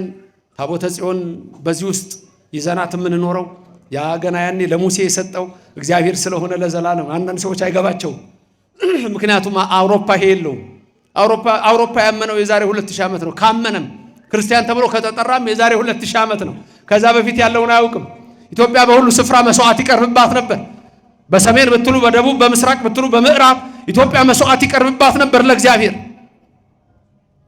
ታቦተ ጽዮን በዚህ ውስጥ ይዘናት የምንኖረው ያ ገና ያኔ ለሙሴ የሰጠው እግዚአብሔር ስለሆነ ለዘላለም አንዳንድ ሰዎች አይገባቸውም። ምክንያቱም አውሮፓ ይሄ የለውም። አውሮፓ ያመነው የዛሬ 2000 ዓመት ነው። ካመነም ክርስቲያን ተብሎ ከተጠራም የዛሬ 2000 ዓመት ነው። ከዛ በፊት ያለውን አያውቅም። ኢትዮጵያ በሁሉ ስፍራ መስዋዕት ይቀርብባት ነበር። በሰሜን ብትሉ፣ በደቡብ፣ በምስራቅ ብትሉ፣ በምዕራብ ኢትዮጵያ መስዋዕት ይቀርብባት ነበር ለእግዚአብሔር።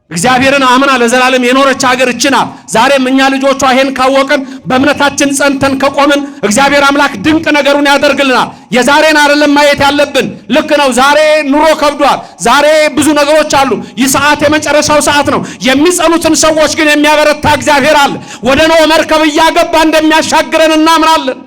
እግዚአብሔርን አምና ለዘላለም የኖረች ሀገር እችና። ዛሬም እኛ ልጆቿ ይሄን ካወቅን በእምነታችን ጸንተን ከቆምን እግዚአብሔር አምላክ ድንቅ ነገሩን ያደርግልናል። የዛሬን አይደለም ማየት ያለብን። ልክ ነው። ዛሬ ኑሮ ከብዷል። ዛሬ ብዙ ነገሮች አሉ። ይህ ሰዓት የመጨረሻው ሰዓት ነው። የሚጸኑትን ሰዎች ግን የሚያበረታ እግዚአብሔር አለ። ወደ ኖህ መርከብ እያገባ እንደሚያሻግረን እናምናለን።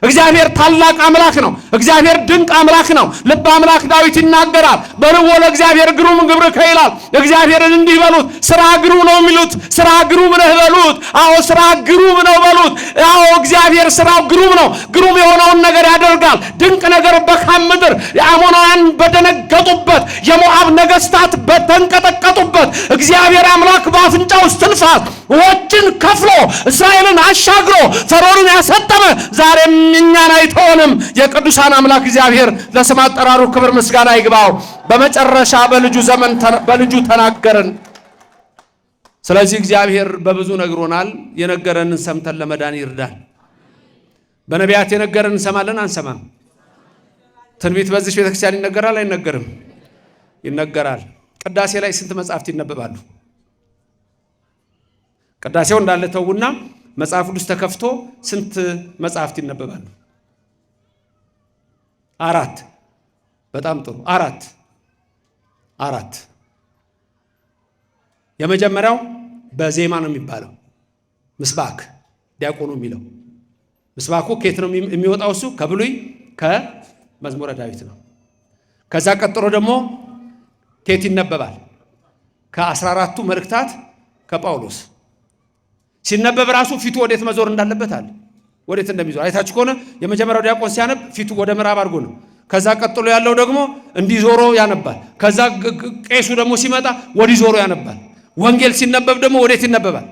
እግዚአብሔር ታላቅ አምላክ ነው። እግዚአብሔር ድንቅ አምላክ ነው። ልበ አምላክ ዳዊት ይናገራል። በርቦ ለእግዚአብሔር ግሩም ግብርከ ይላል። እግዚአብሔርን እንዲህ በሉት፣ ስራ ግሩም ነው የሚሉት። ስራ ግሩም ነህ በሉት። አዎ ስራ ግሩም ነው በሉት። አዎ እግዚአብሔር ስራው ግሩም ነው። ግሩም የሆነውን ነገር ያደርጋል። ድንቅ ነገር በካም ምድር የአሞናውያን በደነገጡበት፣ የሞዓብ ነገስታት በተንቀጠቀጡበት እግዚአብሔር አምላክ በአፍንጫው እስትንፋስ ውኆችን ከፍሎ እስራኤልን አሻግሮ ፈርዖንን ያሰጠመ ዛሬም እኛን አይተውንም። የቅዱሳን አምላክ እግዚአብሔር ለስም አጠራሩ ክብር ምስጋና ይግባው። በመጨረሻ በልጁ ዘመን በልጁ ተናገረን። ስለዚህ እግዚአብሔር በብዙ ነግሮናል። የነገረንን ሰምተን ለመዳን ይርዳል። በነቢያት የነገረንን እንሰማለን አንሰማም? ትንቢት በዚህ ቤተክርስቲያን ይነገራል አይነገርም? ይነገራል። ቅዳሴ ላይ ስንት መጻሕፍት ይነበባሉ? ቅዳሴው እንዳለ ተውና መጽሐፍ ቅዱስ ተከፍቶ ስንት መጽሐፍት ይነበባሉ? 4። በጣም ጥሩ 4። የመጀመሪያው በዜማ ነው የሚባለው። ምስባክ ዲያቆኑ የሚለው ምስባኩ ከየት ነው የሚወጣው? እሱ ከብሉይ ከመዝሙረ ዳዊት ነው። ከዛ ቀጥሎ ደግሞ ከየት ይነበባል? ከ14ቱ መልእክታት ከጳውሎስ ሲነበብ ራሱ ፊቱ ወዴት መዞር እንዳለበት አለ። ወዴት እንደሚዞር አይታችሁ ከሆነ የመጀመሪያው ዲያቆን ሲያነብ ፊቱ ወደ ምዕራብ አድርጎ ነው። ከዛ ቀጥሎ ያለው ደግሞ እንዲዞሮ ያነባል። ከዛ ቄሱ ደግሞ ሲመጣ ወዲህ ዞሮ ያነባል። ወንጌል ሲነበብ ደግሞ ወዴት ይነበባል?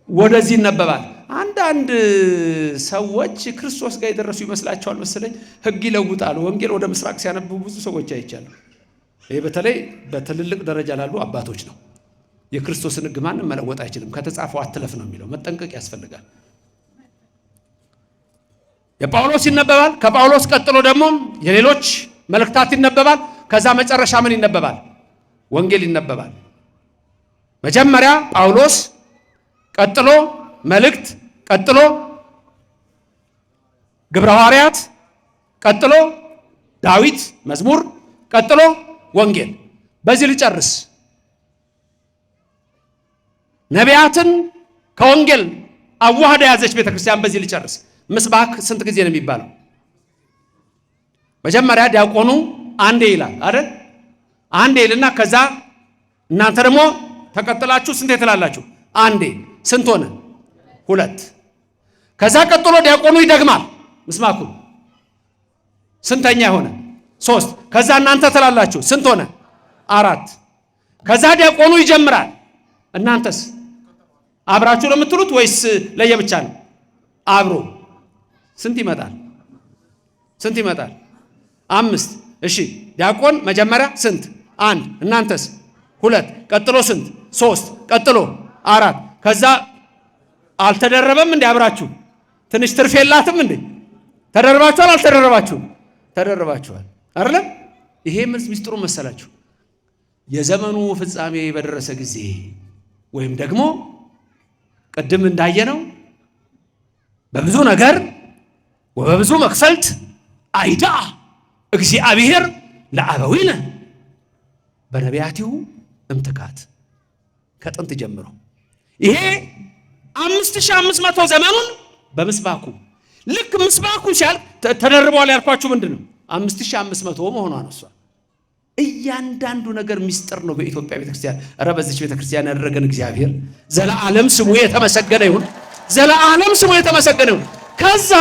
ወደዚህ ይነበባል። አንዳንድ ሰዎች ክርስቶስ ጋር የደረሱ ይመስላቸዋል መሰለኝ። ሕግ ይለውጣሉ። ወንጌል ወደ ምስራቅ ሲያነቡ ብዙ ሰዎች አይቻለሁ። ይሄ በተለይ በትልልቅ ደረጃ ላሉ አባቶች ነው። የክርስቶስን ሕግ ማንም መለወጥ አይችልም። ከተጻፈው አትለፍ ነው የሚለው። መጠንቀቅ ያስፈልጋል። የጳውሎስ ይነበባል። ከጳውሎስ ቀጥሎ ደግሞ የሌሎች መልእክታት ይነበባል። ከዛ መጨረሻ ምን ይነበባል? ወንጌል ይነበባል። መጀመሪያ ጳውሎስ፣ ቀጥሎ መልእክት፣ ቀጥሎ ግብረ ሐዋርያት፣ ቀጥሎ ዳዊት መዝሙር፣ ቀጥሎ ወንጌል። በዚህ ልጨርስ። ነቢያትን ከወንጌል አዋህዳ ያዘች ቤተክርስቲያን። በዚህ ልጨርስ። ምስባክ ስንት ጊዜ ነው የሚባለው? መጀመሪያ ዲያቆኑ አንዴ ይላል አይደል? አንዴ ይልና ከዛ እናንተ ደግሞ ተቀጥላችሁ ስንት ትላላችሁ? አንዴ። ስንት ሆነ? ሁለት። ከዛ ቀጥሎ ዲያቆኑ ይደግማል ምስባኩን። ስንተኛ ሆነ? ሶስት። ከዛ እናንተ ትላላችሁ ስንት ሆነ? አራት። ከዛ ዲያቆኑ ይጀምራል። እናንተስ አብራችሁ ነው የምትሉት ወይስ ለየብቻ ነው? አብሮ። ስንት ይመጣል? ስንት ይመጣል? አምስት። እሺ ዲያቆን መጀመሪያ ስንት? አንድ። እናንተስ? ሁለት። ቀጥሎ ስንት? ሶስት። ቀጥሎ አራት። ከዛ አልተደረበም እንዴ? አብራችሁ ትንሽ ትርፍ የላትም እንዴ? ተደርባችኋል? አልተደረባችሁም? ተደርባችኋል አይደለም? ይሄ ምስጢሩ መሰላችሁ? የዘመኑ ፍጻሜ በደረሰ ጊዜ ወይም ደግሞ ቅድም እንዳየነው በብዙ ነገር ወበብዙ መክፈልት አይዳ እግዚአብሔር ለአበዊነ በነቢያቲሁ እምትካት። ከጥንት ጀምሮ ይሄ 5500 ዘመኑን በምስባኩ ልክ ምስባኩ ሲያልቅ ተደርቧል። ያልኳችሁ ምንድን ነው? 5500 መሆኗ ነው። እሷ እያንዳንዱ ነገር ሚስጥር ነው በኢትዮጵያ ቤተክርስቲያን። ኧረ በዚች ቤተክርስቲያን ያደረገን እግዚአብሔር ዘለዓለም ስሙ የተመሰገነ ይሁን። ዘለዓለም ስሙ የተመሰገነ ይሁን። ከዛ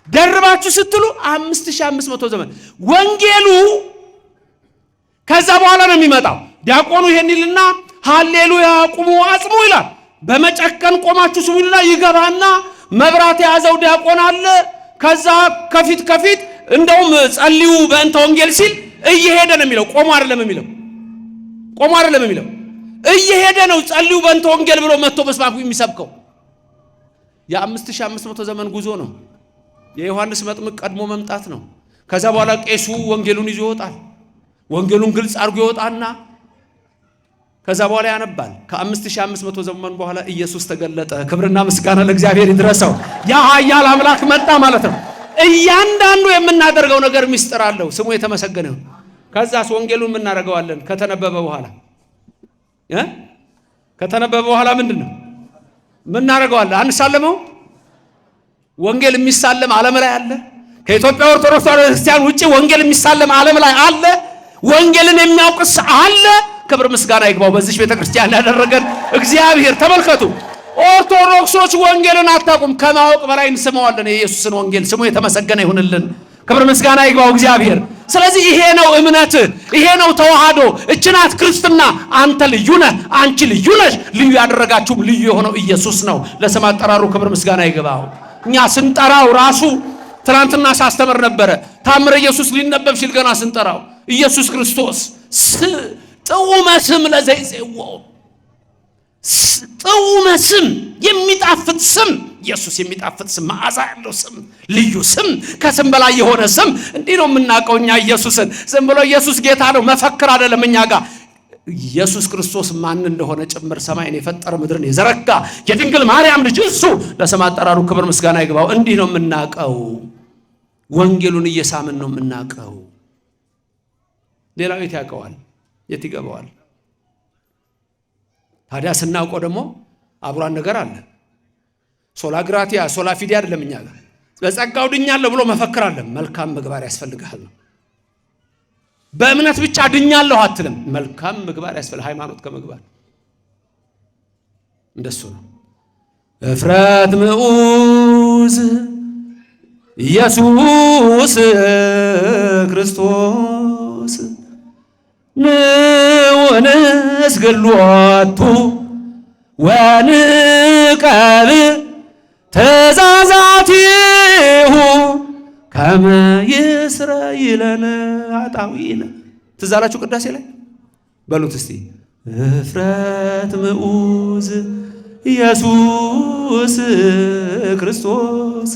ደርባችሁ ስትሉ 5500 ዘመን ወንጌሉ ከዛ በኋላ ነው የሚመጣው። ዲያቆኑ ይሄን ይልና ሃሌሉያ ቁሙ አጽሙ ይላል። በመጨከን ቆማችሁ ስሙ ይልና ይገባና መብራት የያዘው ዲያቆን አለ። ከዛ ከፊት እንደውም ጸልዩ በእንተ ወንጌል ሲል እየሄደ ነው የሚለው። ቆሞ አይደለም የሚለው። ቆሞ አይደለም የሚለው። እየሄደ ነው ጸልዩ በእንተ ወንጌል ብሎ መጥቶ መስባኩ የሚሰብከው። የ5500 ዘመን ጉዞ ነው። የዮሐንስ መጥምቅ ቀድሞ መምጣት ነው። ከዛ በኋላ ቄሱ ወንጌሉን ይዞ ይወጣል። ወንጌሉን ግልጽ አድርጎ ይወጣና ከዛ በኋላ ያነባል። ከ5500 ዘመን በኋላ ኢየሱስ ተገለጠ። ክብርና ምስጋና ለእግዚአብሔር ይድረሰው። ያ ኃያል አምላክ መጣ ማለት ነው። እያንዳንዱ የምናደርገው ነገር ምስጢር አለው። ስሙ የተመሰገነ ይሁን። ከዛስ ወንጌሉን እናደርገዋለን። ከተነበበ በኋላ ምንድነው ምናደርገዋለን? አንሳለመው። ወንጌል የሚሳለም ዓለም ላይ አለ። ከኢትዮጵያ ኦርቶዶክስ ክርስቲያን ውጪ ወንጌል የሚሳለም ዓለም ላይ አለ። ወንጌልን የሚያውቅስ አለ። ክብር ምስጋና ይግባው በዚህ ቤተክርስቲያን ያደረገን እግዚአብሔር። ተመልከቱ፣ ኦርቶዶክሶች ወንጌልን አታውቁም። ከማወቅ በላይ እንሰማዋለን የኢየሱስን ወንጌል። ስሙ የተመሰገነ ይሁንልን። ክብር ምስጋና ይግባው እግዚአብሔር። ስለዚህ ይሄ ነው እምነት፣ ይሄ ነው ተዋህዶ፣ እችናት ክርስትና። አንተ ልዩ ነህ፣ አንቺ ልዩ ነሽ። ልዩ ያደረጋችሁም ልዩ የሆነው ኢየሱስ ነው። ለስም አጠራሩ ክብር ምስጋና ይግባው። እኛ ስንጠራው ራሱ ትናንትና ሳስተምር ነበረ። ታምረ ኢየሱስ ሊነበብ ሲል ገና ስንጠራው ኢየሱስ ክርስቶስ ጥዑመ ስም ለዘይጼውዖ፣ ጥዑመ ስም የሚጣፍጥ ስም፣ ኢየሱስ የሚጣፍጥ ስም፣ መዓዛ ያለው ስም፣ ልዩ ስም፣ ከስም በላይ የሆነ ስም። እንዲህ ነው የምናውቀው እኛ ኢየሱስን። ዝም ብሎ ኢየሱስ ጌታ ነው መፈክር አይደለም። እኛ ጋር ኢየሱስ ክርስቶስ ማን እንደሆነ ጭምር ሰማይን የፈጠረ ምድርን የዘረጋ የድንግል ማርያም ልጅ እሱ ለስም አጠራሩ ክብር ምስጋና ይግባው። እንዲህ ነው የምናውቀው። ወንጌሉን እየሳምን ነው የምናውቀው። ሌላው የት ያውቀዋል? የት ይገባዋል? ታዲያ ስናውቀው ደግሞ አብሯን ነገር አለ። ሶላ ግራቲያ ሶላ ፊዲ አይደለም። እኛ ጋር በጸጋው ድኛለሁ ብሎ መፈክር አለ። መልካም ምግባር ያስፈልግሃል ነው። በእምነት ብቻ ድኛለሁ አትልም። መልካም ምግባር ያስፈልግ። ሃይማኖት ከምግባር እንደሱ ነው። እፍረት ምዑዝ ኢየሱስ ክርስቶስ ንወንስግሎቱ ወንቀብ ትእዛዛቲሁ ከመ ይስረይለነ ኃጣውኢነ። ትዝ አላችሁ ቅዳሴ ላይ በሉት እስቲ። እፍረት ምዑዝ ኢየሱስ ክርስቶስ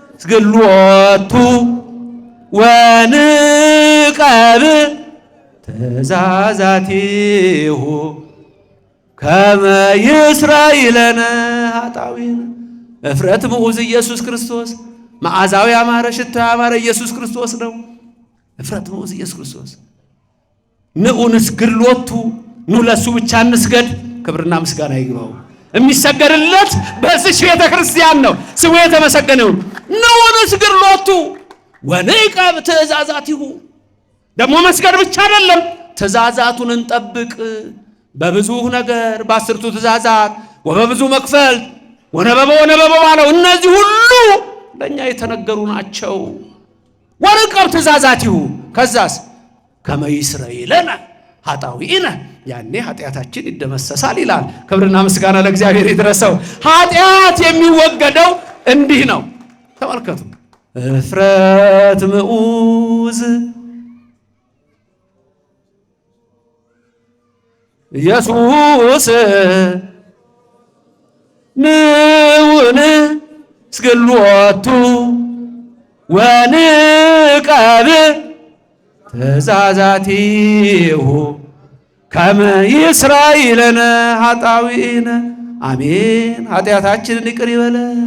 ንወንስግሎቱ ወንቀብ ትእዛዛቲሁ ከመ ይስራኤለነ ኃጣውኢነ እፍረት ምዑዝ ኢየሱስ ክርስቶስ መዓዛው ያማረ ሽታ ያማረ ኢየሱስ ክርስቶስ ነው። እፍረት ምዑዝ ኢየሱስ ክርስቶስ ንዑ ንስግድ ሎቱ ኑ ለሱ ብቻ እንስገድ። ክብርና ምስጋና ይግባው። የሚሰገድለት በዚህ ቤተ ክርስቲያን ነው። ስሙ የተመሰገነ ይሁን። ንዑ ንስግድ ሎቱ ወንዕቀብ ትእዛዛቲሁ ደግሞ መስገድ ብቻ አይደለም፣ ትእዛዛቱን እንጠብቅ። በብዙ ነገር በአስርቱ ትእዛዛት ወበብዙ መክፈል ወነበበ ባለው እነዚህ ሁሉ ለእኛ የተነገሩ ናቸው። ወንዕቀብ ትእዛዛቲሁ ከዛስ ከመ ይስረይለነ ኃጣውኢነ ያኔ ኃጢአታችን ይደመሰሳል ይላል። ክብርና ምስጋና ለእግዚአብሔር ይድረሰው። ኃጢአት የሚወገደው እንዲህ ነው። ተመልከቱ። እፍረት ምዑዝ ኢየሱስ ንዑ ንስግድ ሎቱ ወንዕቀብ ትእዛዛቲሁ ከመ ይስራኤለነ ኃጣውኢነ አሜን። ኃጢአታችንን ይቅር ይበለን።